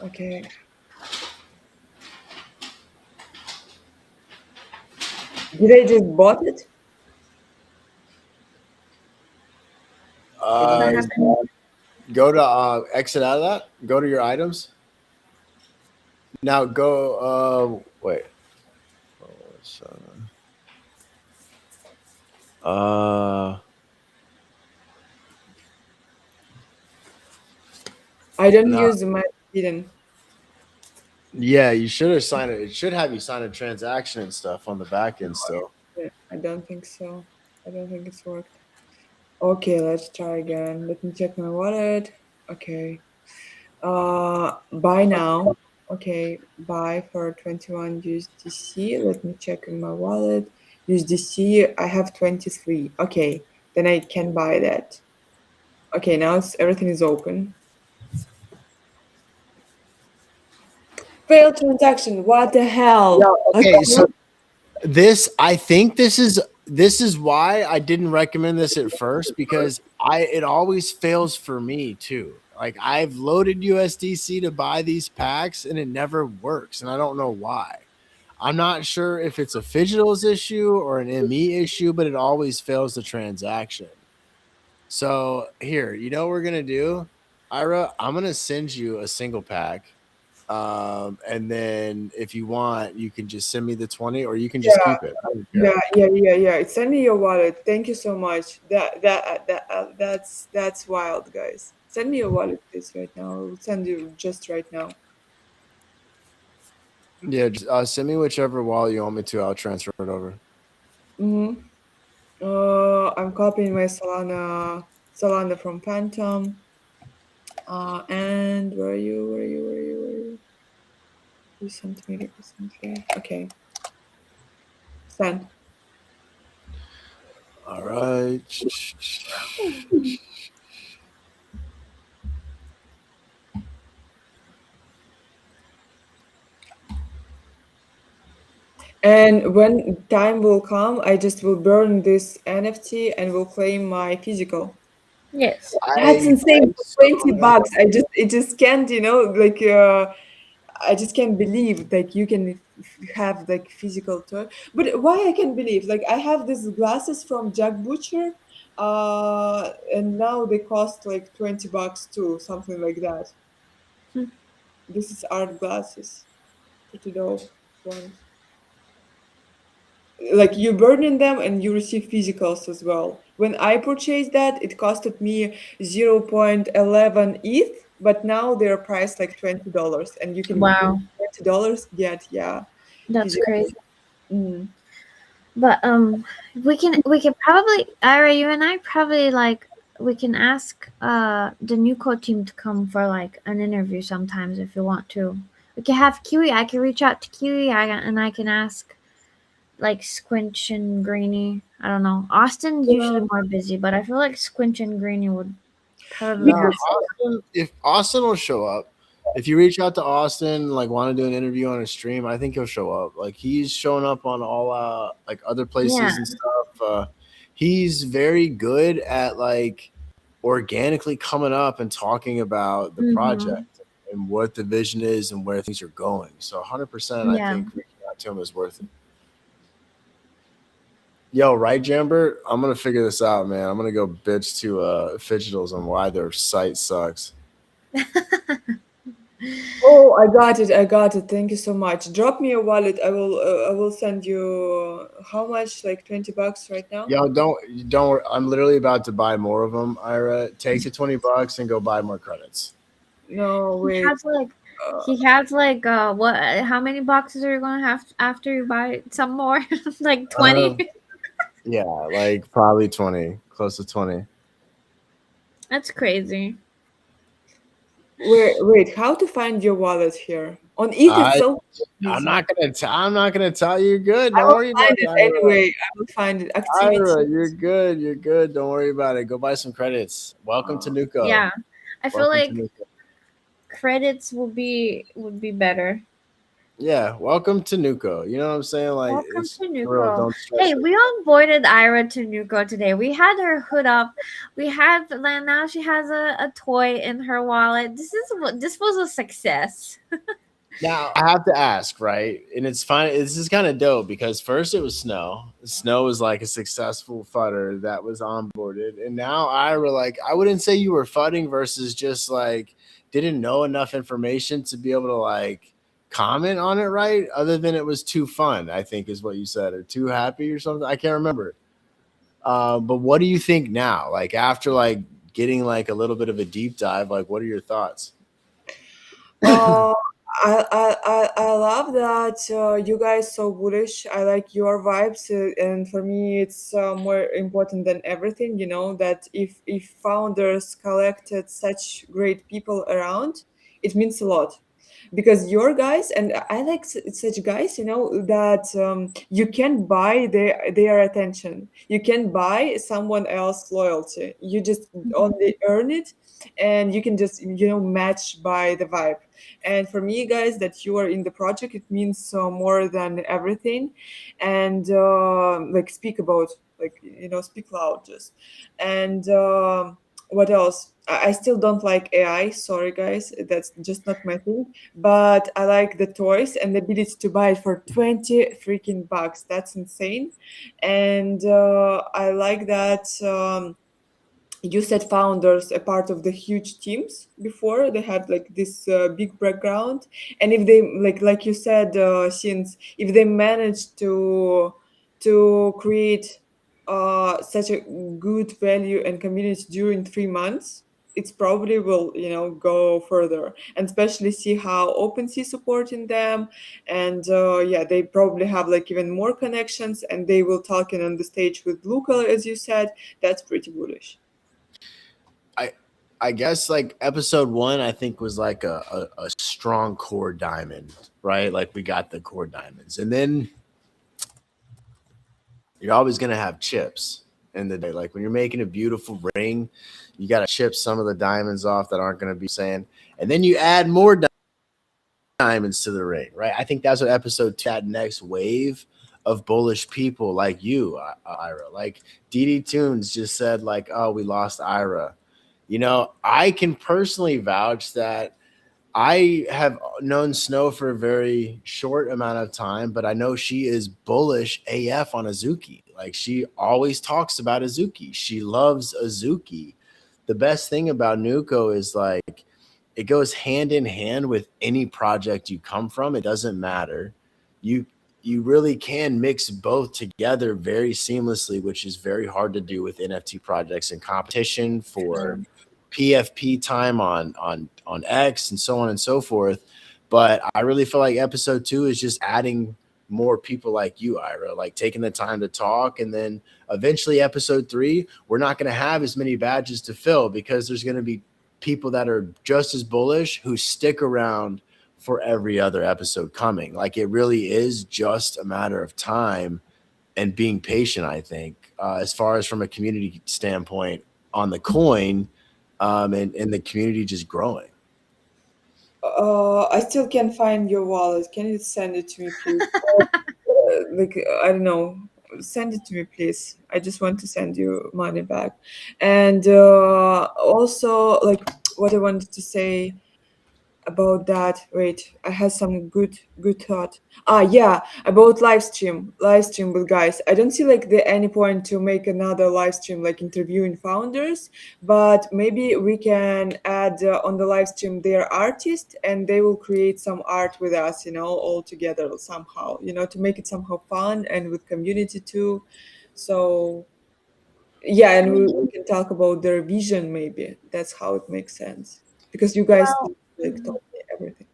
okay. Did I just bought it? What Uh, happened? go to exit out of that. Go to your items. Now go. Wait. Uh, I don't no. use my hidden. Yeah, you should have signed it. It should have you sign a transaction and stuff on the back end still. I don't think so. I don't think it's worked. Okay, let's try again. Let me check my wallet. Okay. Buy now. Okay, buy for 21 USDC. Let me check in my wallet. USDC, I have 23. Okay, then I can buy that. Okay, now everything is open. Failed transaction. What the hell? Okay, so I think this is why I didn't recommend this at first, because it always fails for me too. Like, I've loaded USDC to buy these packs and it never works, and I don't know why. I'm not sure if it's a Fidgetal's issue or an ME issue, but it always fails the transaction. So here, you know what we're gonna do, Ira? I'm gonna send you a single pack. And then if you want, you can just send me the 20, or you can just Yeah, keep it. I don't care. yeah. Send me your wallet. Thank you so much. That's wild, guys. Send me your wallet, please, right now. I'll send you just right now. Yeah, just, send me whichever wallet you want me to. I'll transfer it over. Mm-hmm. I'm copying my Solana from Phantom. And where are you? Where are you? Where are you? Where are you? Recently. Okay. Send. All right. And when time will come, I just will burn this NFT and will claim my physical. Yes. That's I insane. For so 20 bucks. It just can't, like I just can't believe like you can have like physical toy. But why I can believe? Like I have these glasses from Jack Butcher, and now they cost like 20 bucks too, something like that. Hmm. This is art glasses. Pretty dope ones. Like you burn in them and you receive physicals as well. When I purchased that, it costed me 0.11 ETH, but now they're priced like $20, and you can with Wow, $20 get that's physical. crazy. Mm. But we can probably Ira, you and I probably like we can ask the new code team to come for like an interview sometimes if you want to. We can have Kiwi. I can reach out to Kiwi and I can ask like Squinch and Greeny. I don't know. Austin's usually more busy, but I feel like Squinch and Greeny would probably No, have. if Austin will show up. If you reach out to Austin, like want to do an interview on a stream, I think he'll show up. Like he's showing up on all like other places Yeah. and stuff. He's very good at like organically coming up and talking about the Mm-hmm. project and what the vision is and where things are going. So 100%, I Yeah. think reaching out to him is worth it. Yo, right, Jambert? I'm gonna figure this out, man. I'm gonna go bitch to Fidgetals on why their site sucks. Oh, I got it. I got it. Thank you so much. Drop me a wallet. I will send you how much? Like 20 bucks right now? Yo, don't. I'm literally about to buy more of them. Ira, take the $20 and go buy more credits. No, He wait. has like Uh, he has like what? How many boxes are you gonna have after you buy some more? Like 20. Yeah, like probably 20, close to 20. That's crazy. wait. How to find your wallet here? On ETH, it's I so I'm easy. not gonna I'm not gonna tell you. You're good. I Don't will worry about find it, it Ira. anyway. I will find it. Ira, Activity. you're good. You're good. Don't worry about it. Go buy some credits. Welcome to Nuko. Yeah. I feel Welcome to like Nuko. credits would be better. Yeah, welcome to Nuko. You know what I'm saying? Like, Welcome it's to for real. Nuko. Don't stress Hey, it. we onboarded Ira to Nuko today. We had her hood up. We had now she has a toy in her wallet. This was a success. Now I have to ask, right? And it's fine. This is kind of dope because first it was Snow. Snow was like a successful fudder that was onboarded, and now Ira, like, I wouldn't say you were fudding versus just like didn't know enough information to be able to like comment on it, right? Other than it was too fun, I think is what you said, or too happy or something. I can't remember. But what do you think now? Like after like getting like a little bit of a deep dive, like what are your thoughts? Uh, I love that you guys so bullish. I like your vibes, and for me, it's more important than everything. You know that if founders collected such great people around, it means a lot. Because your guys and I like such guys, you know that you can buy their attention. You can buy someone else loyalty. You just only earn it, and you can just match by the vibe. And for me, guys, that you are in the project, it means more than everything. And like speak about, like speak loud just. And what else? I still don't like AI. Sorry, guys, that's just not my thing. But I like the toys and the ability to buy it for 20 freaking bucks. That's insane. And I like that. You said founders a part of the huge teams before they had like this big background, and if they like you said, since if they manage to create such a good value and community during 3 months, it's probably will go further, and especially see how OpenSea supporting them. And yeah, they probably have like even more connections, and they will talking on the stage with Luca, as you said. That's pretty bullish. I I guess like episode one, I think was like a strong core diamond, right? Like we got the core diamonds, and then you're always gonna have chips in the day. Like when you're making a beautiful ring, you gotta chip some of the diamonds off that aren't gonna be saying, and then you add more diamonds to the ring, right? I think that's what episode two, that next wave of bullish people like you, Ira. Like DD Tunes just said, like, oh, we lost Ira. You know, I can personally vouch that I have known Snow for a very short amount of time, but I know she is bullish AF on Azuki. Like she always talks about Azuki. She loves Azuki. The best thing about Nuko is like it goes hand in hand with any project you come from. It doesn't matter. You you really can mix both together very seamlessly, which is very hard to do with NFT projects and competition for PFP time on X and so on and so forth. But I really feel like episode two is just adding more people like you, Ira, like taking the time to talk. And then eventually, episode three, we're not going to have as many badges to fill because there's going to be people that are just as bullish who stick around for every other episode coming. Like it really is just a matter of time and being patient, I think, as far as from a community standpoint on the coin, and the community just growing. I still can't find your wallet. Can you send it to me, please? Like, I don't know. Send it to me, please. I just want to send you money back. And also, like, what I wanted to say about that, wait, I had some good thought. Yeah, about live stream with guys. I don't see like the any point to make another live stream like interviewing founders, but maybe we can add on the live stream their artist, and they will create some art with us, all together somehow, to make it somehow fun and with community too. So yeah, I and we, mean, we can talk about their vision. Maybe that's how it makes sense, because you guys well, like told me everything.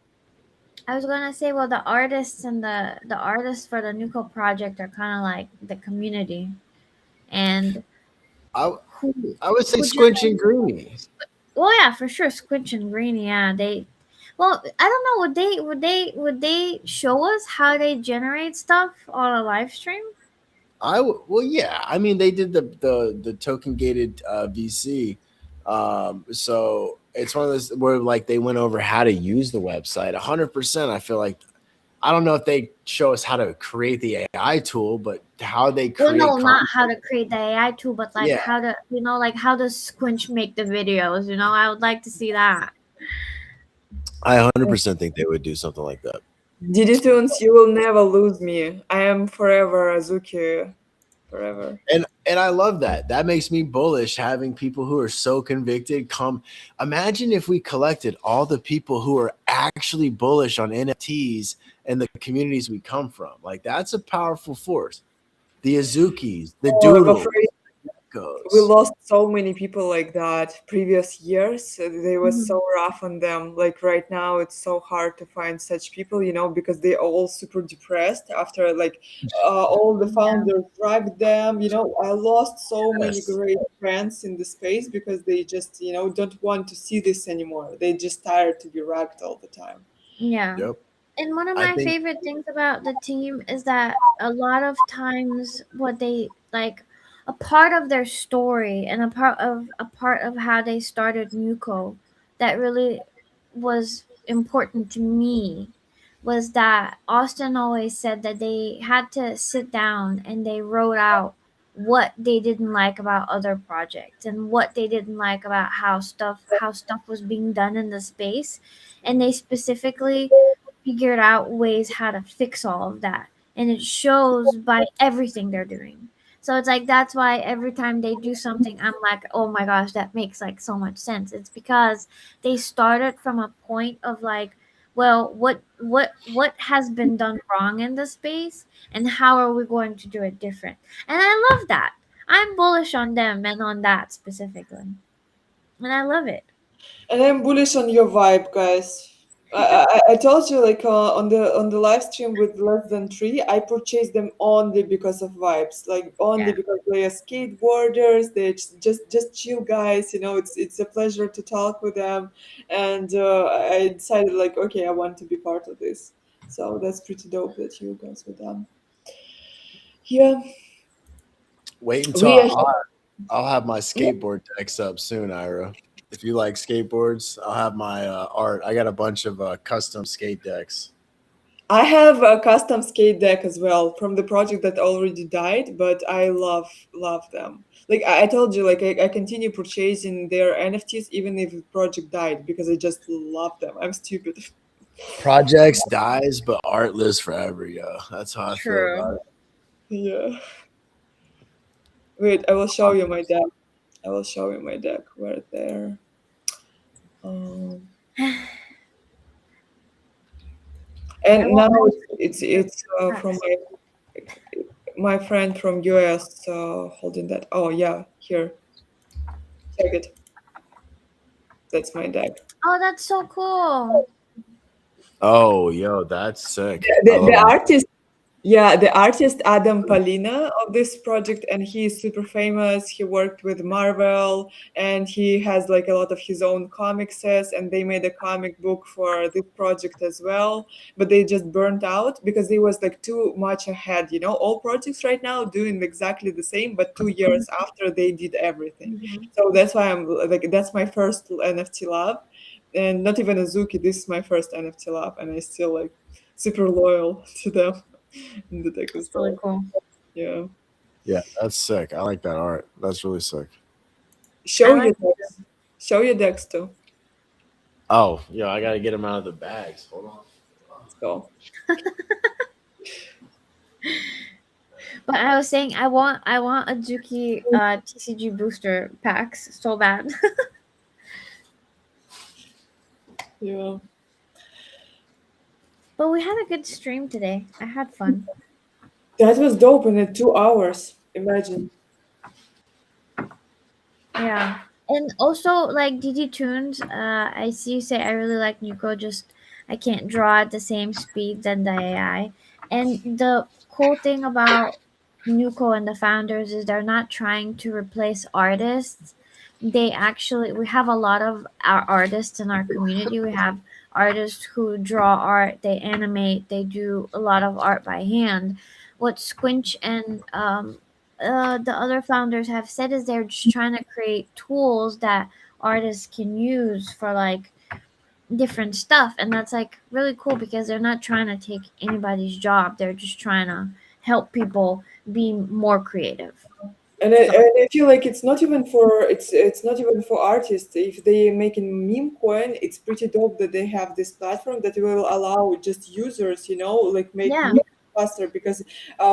I was gonna say, well, the artists and the artists for the Nuco project are kind of like the community, and I who I would say who Squinch generates. and Greeny. Well, yeah, for sure, Squinch and Greeny. Yeah, they. Well, I don't know. Would they show us how they generate stuff on a live stream? Well, yeah. I mean, they did the token gated VC, so it's one of those where like they went over how to use the website. 100%. I feel like I don't know if they show us how to create the AI tool, but how they Well, create no, not content. how to create the AI tool, but like Yeah, how to, like how does Squinch make the videos? I would like to see that. I 100% think they would do something like that. Diddy Tunes, you will never lose me. I am forever Azuki. Forever. And I love that. That makes me bullish having people who are so convicted come. Imagine if we collected all the people who are actually bullish on NFTs and the communities we come from. Like that's a powerful force. The Azukis, the Oh, I'm Doodles, afraid we goes. lost so many people like that previous years. They were Mhm. so rough on them. Like right now, it's so hard to find such people, because they all super depressed after like all the Yeah. founders dragged them. I lost so many Yes. great friends in the space because they just, don't want to see this anymore. They just tired to be ragged all the time. Yeah. Yep. And one of I my think favorite things about the team is that a lot of times what they like, a part of their story and a part of how they started Nuko that really was important to me was that Austin always said that they had to sit down and they wrote out what they didn't like about other projects and what they didn't like about how stuff was being done in the space, and they specifically figured out ways how to fix all of that, and it shows by everything they're doing. So it's like that's why every time they do something I'm like, oh my gosh, that makes like so much sense. It's because they started from a point of like, well, what has been done wrong in the space and how are we going to do it different. And I love that. I'm bullish on them and on that specifically, and I love it. And I'm bullish on your vibe, guys. I told you like on the live stream with less than three, I purchased them only because of vibes, like only Yeah. because they are skateboarders. They're just chill guys. It's a pleasure to talk with them, and I decided like, okay, I want to be part of this. So that's pretty dope that you guys were done. Yeah, wait until we are. I'll have my Yeah. skateboard decks up soon, Ira. If you like skateboards, I'll have my art. I got a bunch of custom skate decks. I have a custom skate deck as well from the project that already died, but I love them. Like I told you, like I continue purchasing their NFTs even if the project died because I just love them. I'm stupid. Projects dies, but art lives forever, yo. That's how I feel True. about it. Yeah. Wait, I will show you my deck. I will show you my deck right there. Um, I and now won't it's from my friend from US holding that. Oh yeah, here. Check it. That's my deck. Oh, that's so cool. Oh, yo, that's sick. I The love that. artist, yeah, the artist Adam Palina of this project, and he is super famous. He worked with Marvel, and he has like a lot of his own comics, and they made a comic book for this project as well. But they just burnt out because it was like too much ahead. All projects right now doing exactly the same, but 2 years after they did everything. Mhm. So that's why I'm like, that's my first NFT lab, and not even Azuki. This is my first NFT lab, and I still like super loyal to them in the deck as That's really well. cool. Yeah. Yeah, that's sick. I like that art. That's really sick. I Show your like decks. Show your decks too. Oh, yo, I gotta get them out of the bags. Hold on. Let's go. But I was saying I want Azuki TCG booster packs so bad. Yeah. But we had a good stream today. I had fun. That was dope in 2 hours. Imagine. Yeah. And also like DD Tunes, I see you say I really like Nuko, just I can't draw at the same speed than the AI. And the cool thing about Nuko and the founders is they're not trying to replace artists. They actually, we have a lot of our artists in our community. We have artists who draw art, they animate, they do a lot of art by hand. What Squinch and the other founders have said is they're just trying to create tools that artists can use for like different stuff, and that's like really cool because they're not trying to take anybody's job. They're just trying to help people be more creative. So And I feel like it's not even for artists. If they making meme coin, it's pretty dope that they have this platform that will allow just users, like make yeah. meme faster. Because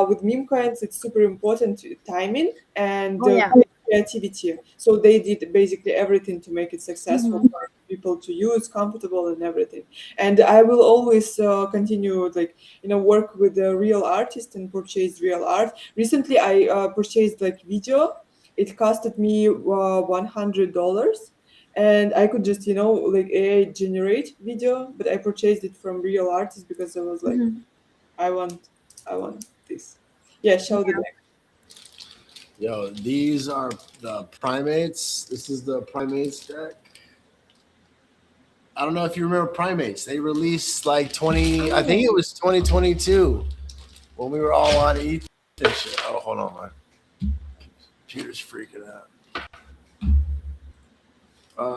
with meme coins, it's super important timing and Oh yeah. creativity. So they did basically everything to make it successful Hmm. for people to use, comfortable, and everything. And I will always continue like work with the real artist and purchase real art. Recently, I purchased like video. It costed me $100, and I could just like AI generate video, but I purchased it from real artists because I was like, Hmm. I want, I want this. Yeah, show the deck. Yo, these are the primates. This is the primates deck. I don't know if you remember primates. They released like 20, I think it was 2022 when we were all on ETH and shit. Oh, hold on, my computer's freaking out.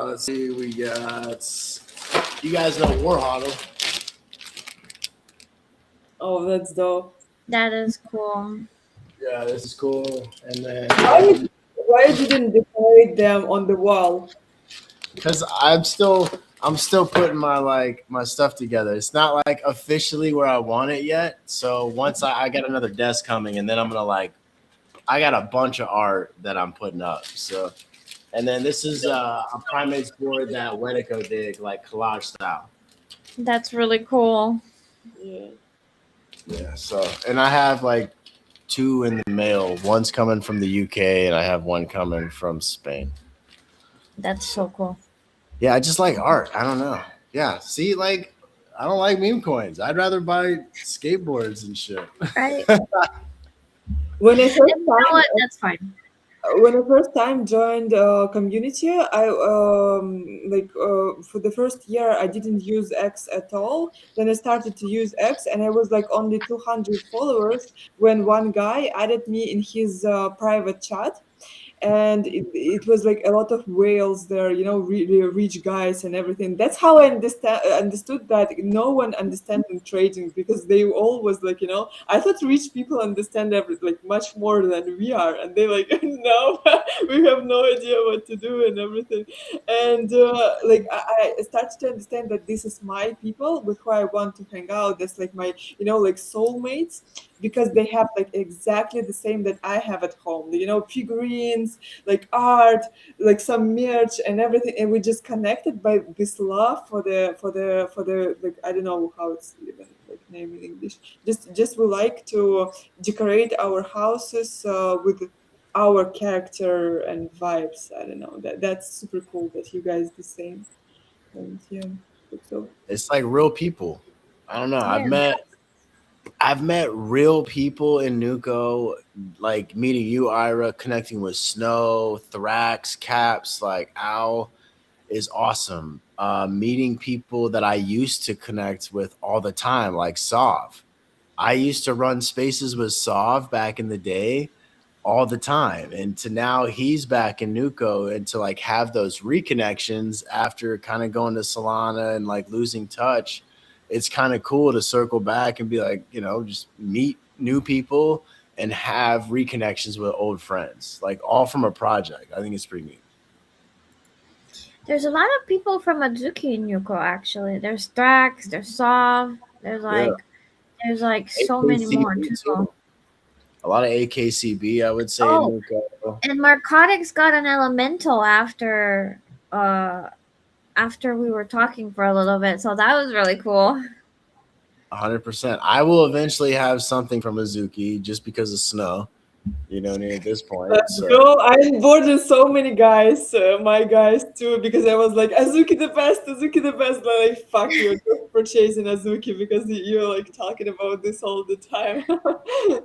Let's see, we got, you guys know Warhodl. Oh, that's dope. That is cool. Yeah, this is cool. And then Why didn't decorate them on the wall? because I'm still putting my stuff together. It's not like officially where I want it yet. So once I got another desk coming, and then I'm gonna I got a bunch of art that I'm putting up. So, and then this is a primates board that Wenico did, like collage style. That's really cool. Yeah. Yeah. So, and I have like two in the mail. One's coming from the UK, and I have one coming from Spain. That's so cool. Yeah, I just like art. I don't know. Yeah. See, like I don't like meme coins. I'd rather buy skateboards and shit. Right? When I first And you know time what? That's fine. when I first time joined community, I like for the first year I didn't use X at all. Then I started to use X, and I was like only 200 followers when one guy added me in his private chat, and it was like a lot of whales there, really rich guys and everything. That's how I understood that no one understands in trading, because they all was like, I thought rich people understand everything like much more than we are, and they like no, we have no idea what to do and everything. And like I started to understand that this is my people with who I want to hang out. That's like my like soulmates, because they have like exactly the same that I have at home. Figurines, like art, like some merch and everything, and we just connected by this love for the like, I don't know how it's even like name in English. Just we like to decorate our houses with our character and vibes. I don't know, that's super cool that you guys the same. And yeah, so It's like real people. I don't know. I've Yeah. met I've met real people in Nuco, like meeting you, Ira, connecting with Snow, Thrax, Caps, like Owl is awesome. Meeting people that I used to connect with all the time, like Sov. I used to run spaces with Sov back in the day all the time. And to now he's back in Nuco, and to like have those reconnections after kind of going to Solana and like losing touch, it's kind of cool to circle back and be like, just meet new people and have reconnections with old friends, like all from a project. I think it's pretty neat. There's a lot of people from Azuki in Yuko actually. There's Thrax, there's Sov, Yeah. there's like so many more AKCB too. too. A lot of AKCB, I would say, in Oh, Nuco. and Narcotics got an elemental after we were talking for a little bit, so that was really cool. 100%. I will eventually have something from Azuki just because of Snow. You know what I mean? At this point. let's So go. I onboarded so many guys, my guys too, because I was like, Azuki the best, Azuki the best. Like, fuck you, just purchasing Azuki because you're like talking about this all the time.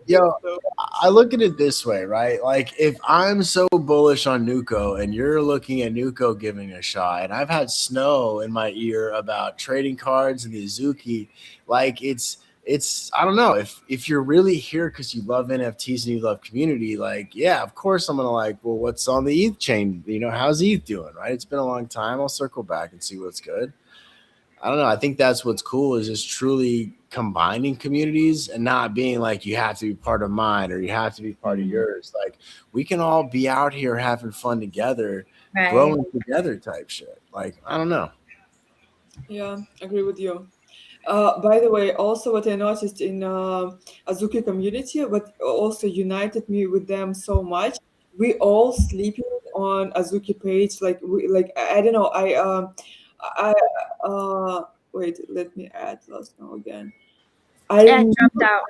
yo, So, I look at it this way, right? Like if I'm so bullish on Nuco and you're looking at Nuco giving a shot, and I've had Snow in my ear about trading cards and the Azuki, like it's I don't know, if you're really here because you love NFTs and you love community, like yeah, of course I'm gonna like, well, what's on the ETH chain? How's ETH doing, right? It's been a long time. I'll circle back and see what's good. I don't know. I think that's what's cool is just truly combining communities and not being like you have to be part of mine or you have to be part of yours. Like we can all be out here having fun together, Right. growing together type shit. Like I don't know. Yeah, agree with you. By the way, also what I noticed in Azuki community, what also united me with them so much, we all sleeping on Azuki page. Like we, like I don't know, I wait, let me add last now again. I Yeah, it dropped out.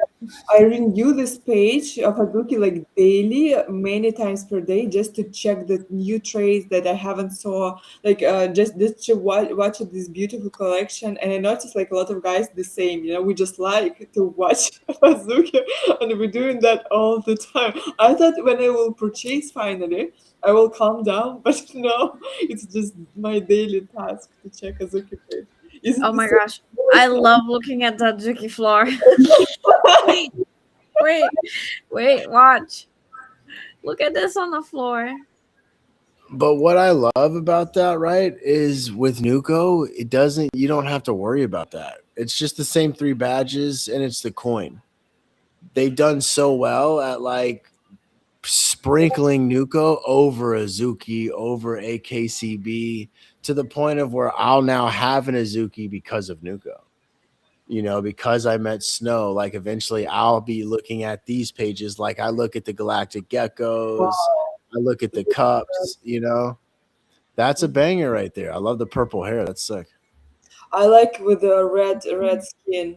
I renew this page of Azuki like daily, many times per day, just to check the new trades that I haven't saw. Like just to watch this beautiful collection, and I noticed like a lot of guys the same. You know, we just like to watch Azuki, and we're doing that all the time. I thought when I will purchase finally, I will calm down, but no, it's just my daily task to check Azuki page. Is it Oh the my same? gosh. I love looking at the Azuki floor. wait, wait, wait, watch. Look at this on the floor. But what I love about that, right, is with Nuko, it doesn't you don't have to worry about that. It's just the same three badges and it's the coin. They've done so well at like sprinkling Nuko over Azuki, over AKCB to the point of where I'll now have an Azuki because of Nuko. You know, because I met Snow, like eventually I'll be looking at these pages like I look at the Galactic Geckos, I look at the cups, you know. That's a banger right there. I love the purple hair. That's sick. I like with the red skin,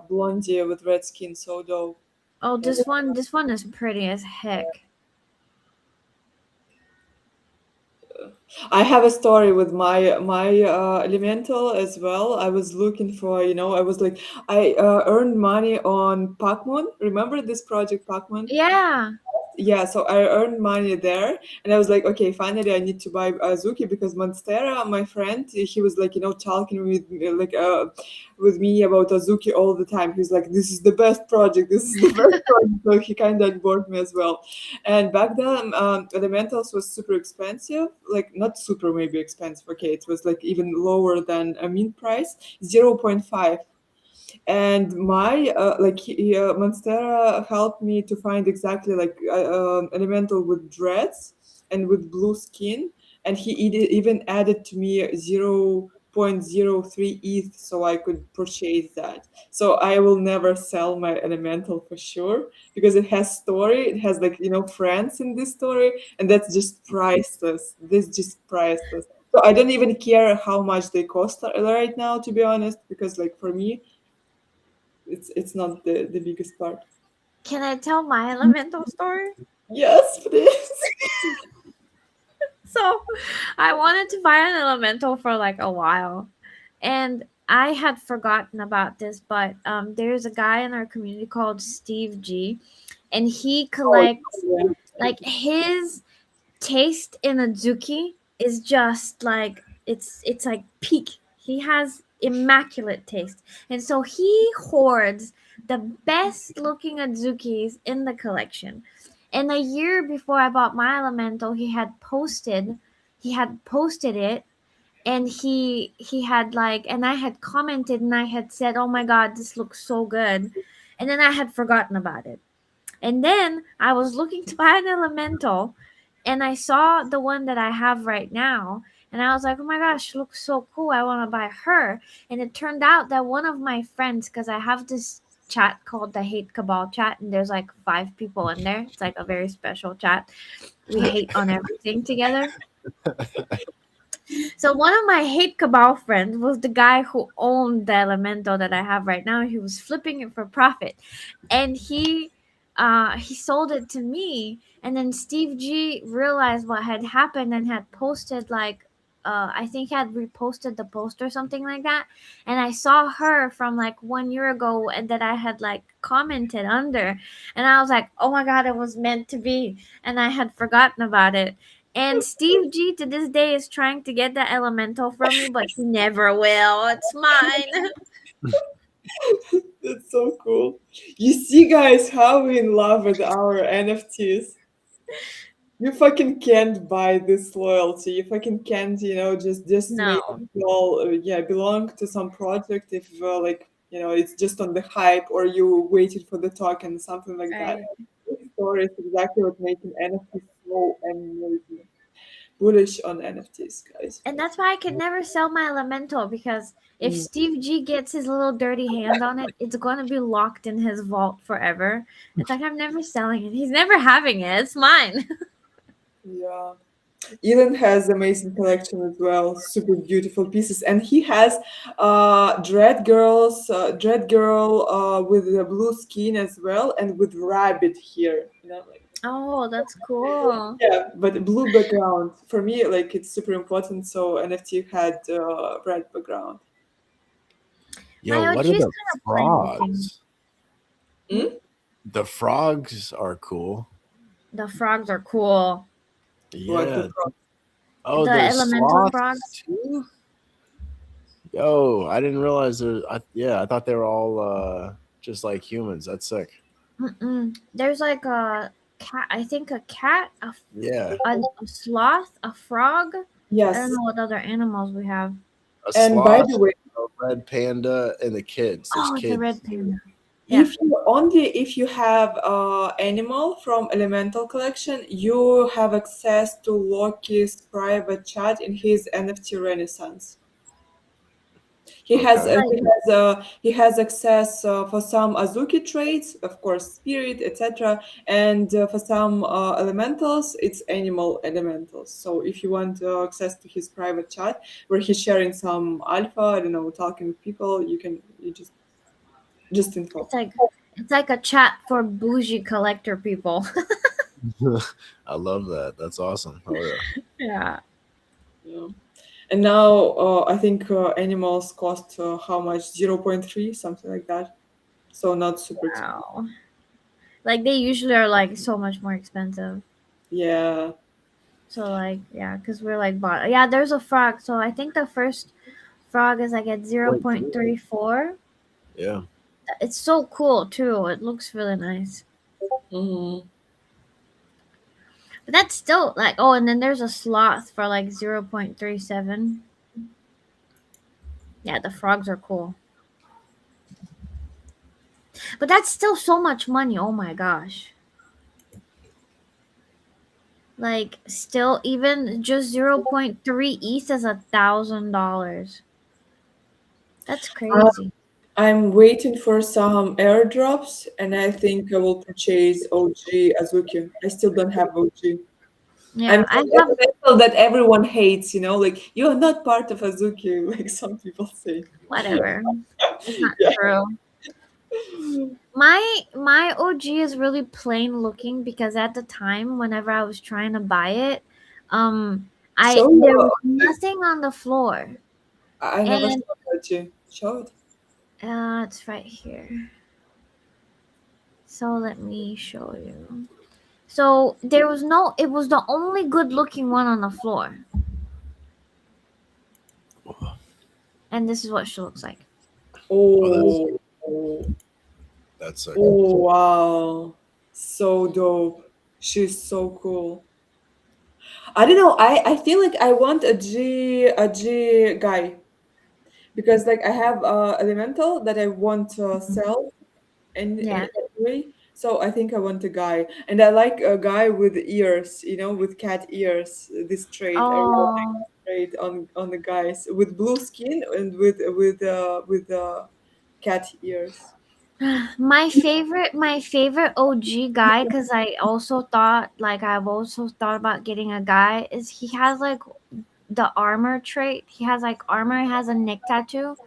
blondie with red skin, so dope. Oh, this one is pretty as heck. I have a story with my elemental as well. I was looking for, I was like, I earned money on Pacmon. Remember this project, Pacmon? Yeah. Yeah, so I earned money there, and I was like, okay, finally I need to buy Azuki because Monstera, my friend, he was like, talking with me about Azuki all the time. He's like, this is the best project, this is the best project. So he kind of bored me as well. And back then, Elementals was super expensive, like not super maybe expensive. Okay, it was like even lower than a mint price, 0.5. And my Monstera helped me to find exactly like elemental with dreads and with blue skin, and he even added to me 0.03 ETH so I could purchase that. So I will never sell my elemental for sure because it has story, it has like friends in this story, and that's just priceless. This just priceless. So I don't even care how much they cost right now, to be honest, because like for me it's not the biggest part. Can I tell my elemental story? Yes, please. So, I wanted to buy an elemental for like a while, and I had forgotten about this, but there's a guy in our community called Steve G, and he Oh, collects yeah. like his taste in Azuki is just like it's like peak. He has immaculate taste, and so he hoards the best looking Azukis in the collection. And a year before I bought my elemental, he had posted it, and he had like, and I had commented and I had said, "Oh my god, this looks so good," and then I had forgotten about it. And then I was looking to buy an elemental, and I saw the one that I have right now, and I was like, "Oh my gosh, she looks so cool. I want to buy her." And it turned out that one of my friends, because I have this chat called the Hate Cabal chat, and there's like 5 people in there. It's like a very special chat. We hate on everything together. So one of my Hate Cabal friends was the guy who owned the elemental that I have right now. He was flipping it for profit, and he sold it to me. And then Steve G realized what had happened and had posted like I think he had reposted the post or something like that. And I saw her from like 1 year ago and that I had like commented under, and I was like, oh my god, it was meant to be, and I had forgotten about it. And Steve G to this day is trying to get that elemental from me, but he never will. It's mine. That's so cool. You see, guys, how we in love with our NFTs. You fucking can't buy this loyalty. You fucking can't, just make No. people, belong to some project if, it's just on the hype or you waited for the token, something like that. Right. This story is exactly what making NFTs so amazing. Bullish on NFTs, guys. And that's why I could never sell my elemental, because if Mm. Steve G gets his little dirty hand on it, it's going to be locked in his vault forever. It's like I'm never selling it. He's never having it. It's mine. Yeah. Elon has amazing collection as well, super beautiful pieces, and he has Dread Girl with the blue skin as well, and with rabbit here. Like Oh, that's cool. yeah, but blue background for me, like it's super important. So NFT had red background. Yo, My what OG are is the kind of plain looking. frogs? Hmm? The frogs are cool. The frogs are cool. What Yeah. the fuck? Oh, The there's elemental sloths frogs. too. Yo, I didn't realize there. I thought they were all just like humans. That's sick. There's like a cat. I think a cat, Yeah, a sloth, a frog. I Yes, don't know what other animals we have. a and by sloth, the way, a red panda, and the kids. There's Oh, the kids. red panda. Yeah. if you have animal from Elemental collection, you have access to Loki's private chat in his NFT Renaissance. He has Okay. he has access for some Azuki traits, of course, spirit, etc. And for some elementals, it's animal elementals. So if you want access to his private chat where he's sharing some alpha, I don't know, talking with people, you just info. It's like a chat for bougie collector people. I love that. That's awesome. Oh yeah. Yeah. Yeah. And now I think animals cost how much? 0.3, something like that. So not super expensive. Wow. Like they usually are like so much more expensive. Yeah. So like yeah, because we're like bought. Yeah, there's a frog. So I think the first frog is like at 0.34. Yeah. It's so cool too. It looks really nice. Mhm. But that's still like and then there's a sloth for like 0.37. Yeah, the frogs are cool. But that's still so much money. Oh my gosh. Like still even just 0.3 ETH is $1,000. That's crazy. I'm waiting for some airdrops, and I think I will purchase OG Azuki. I still don't have OG. Yeah, I I'm have elemental that everyone hates, like you're not part of Azuki, like some people say. whatever. It's not Yeah. true. My OG is really plain looking because at the time whenever I was trying to buy it, So there was nothing on the floor. I never And saw OG. Show it. it's right here. So let me show you. So it was the only good looking one on the floor. And this is what she looks like. Oh, That's sick. oh wow. So dope. She's so cool. I don't know. I feel like I want a G guy because like I have elemental that I want to sell in Yeah. any way. So I think I want a guy, and I like a guy with ears, with cat ears. This trait I really like Oh, trait on the guys with blue skin and with cat ears. my favorite OG guy, because I've also thought about getting a guy, is he has like the armor trait. He has like armor, he has a neck tattoo,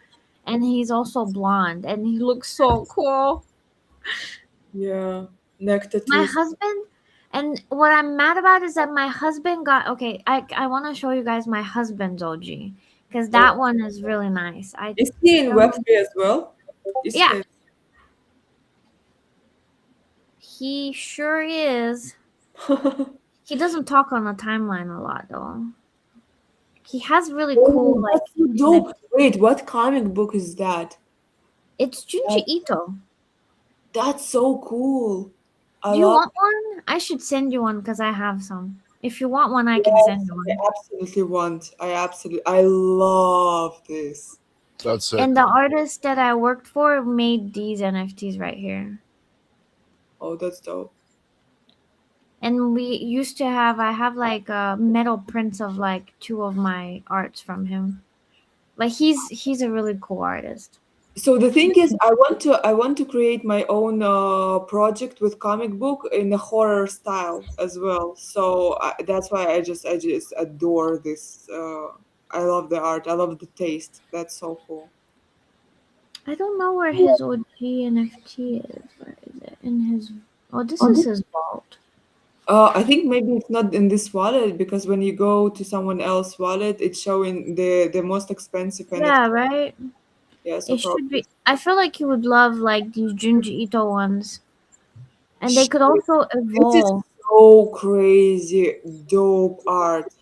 and he's also blonde, and he looks so cool. Yeah, neck My tattoos. husband, and what I'm mad about is that my husband got okay. I want to show you guys my husband's OG because Oh, that one is really nice. is he in Web3 as well? Is Yeah, he? he sure is. He doesn't talk on the timeline a lot though. He has really cool Oh, like that's so dope. Wait, what comic book is that? it's Junji Ito. That's so cool. I Do you love. want one? I should send you one because I have some. If you want one, I can send Yes, you I one. absolutely want. I love this. That's sick. And the artist that I worked for made these NFTs right here. Oh, that's dope. And we used to have, I have like metal prints of like two of my arts from him. Like he's a really cool artist. So the thing is, I want to create my own project with comic book in a horror style as well. So that's why I just adore this. I love the art. I love the taste. That's so cool. I don't know where his OG NFT is. Where is it? In his Oh, this is his vault. I think maybe it's not in this wallet because when you go to someone else's wallet, it's showing the most expensive Yeah, NFT. right? Yeah, so It should probably. be. I feel like you would love like these Junji Ito ones. And they Shit, could also this is evolve. so crazy, dope art.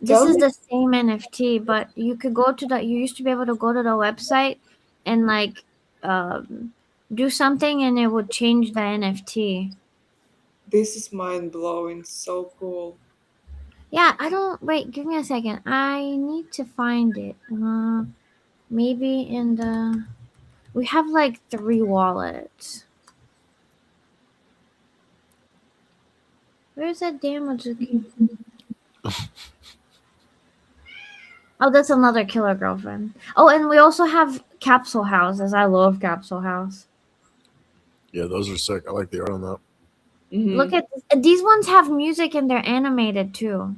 This Tell is me. the same NFT, but you could go to the. You used to be able to go to the website and like um, do something, and it would change the NFT. This is mind blowing. So cool. Yeah, I don't. Wait, give me a second. I need to find it. Maybe in the. We have like 3 wallets. Where's that damn Azuki? Oh, that's another killer girlfriend. Oh, and we also have capsule houses. I love capsule house. Yeah, those are sick. I like the art on that. Look Hmm. at this. These ones have music and they're animated too.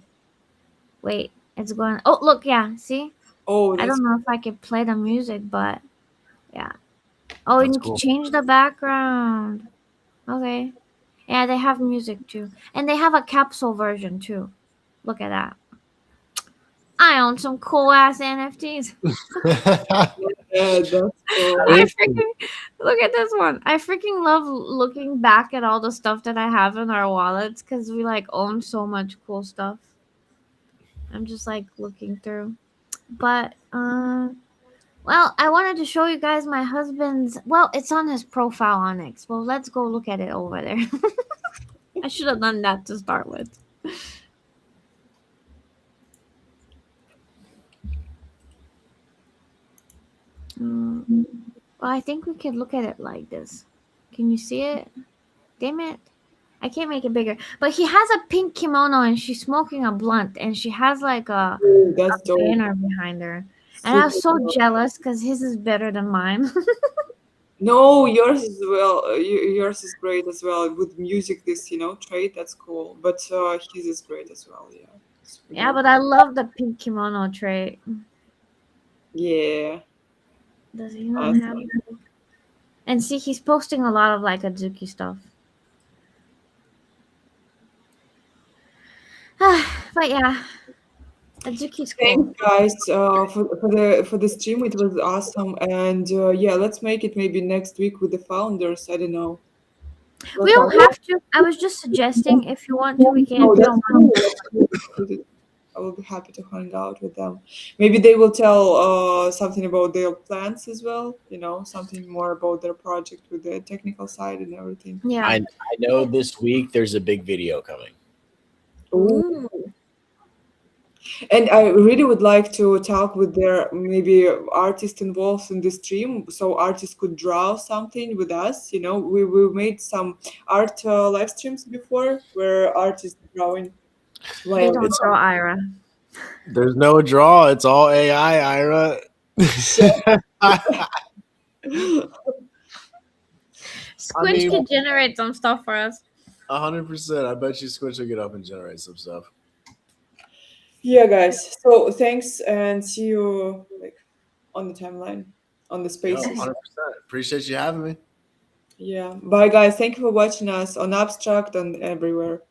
Wait, it's going. Oh, look, yeah. See, Oh, I that's don't know if I could play the music, but yeah. Oh, and That's you can cool. change the background. Okay. Yeah, they have music too, and they have a capsule version too. Look at that. I own some cool ass NFTs. yeah, that's cool. I freaking look at this one. I freaking love looking back at all the stuff that I have in our wallets because we like own so much cool stuff. I'm just like looking through. But well, I wanted to show you guys my husband's. Well, it's on his profile on X. Well, let's go look at it over there. I should have done that to start with. Well, I think we could look at it like this. Can you see it? Damn it. I can't make it bigger. But he has a pink kimono and she's smoking a blunt and she has like a Ooh, that's dope. banner behind her. And I Super was so dope. jealous because his is better than mine. No, yours is well. Yours is great as well with music. This trait that's cool. But his is great as well. Yeah, super Yeah, dope. but I love the pink kimono trait. Yeah, Does he not have awesome. it? And see, he's posting a lot of like Azuki stuff. But yeah, Azuki's cool. Thanks, guys, for the stream. It was awesome, and yeah, let's make it maybe next week with the founders. I don't know. We What don't time? have to. I was just suggesting if you want to, we can Oh, if you that's don't cool. want. That's cool. I will be happy to hang out with them. Maybe they will tell something about their plans as well. Something more about their project with the technical side and everything. Yeah. I know this week there's a big video coming. Ooh. And I really would like to talk with their maybe artist involved in the stream, so artists could draw something with us. We made some art live streams before where artists drawing They while. don't draw Ira. There's no draw. It's all AI, Ira. Squinch mean- could generate some stuff for us. 100%. I bet you Squinch will get up and generate some stuff. Yeah, guys. So thanks and see you on the timeline, on the Yo, spaces. 100%. Appreciate you having me. Yeah. Bye, guys. Thank you for watching us on Abstract and everywhere.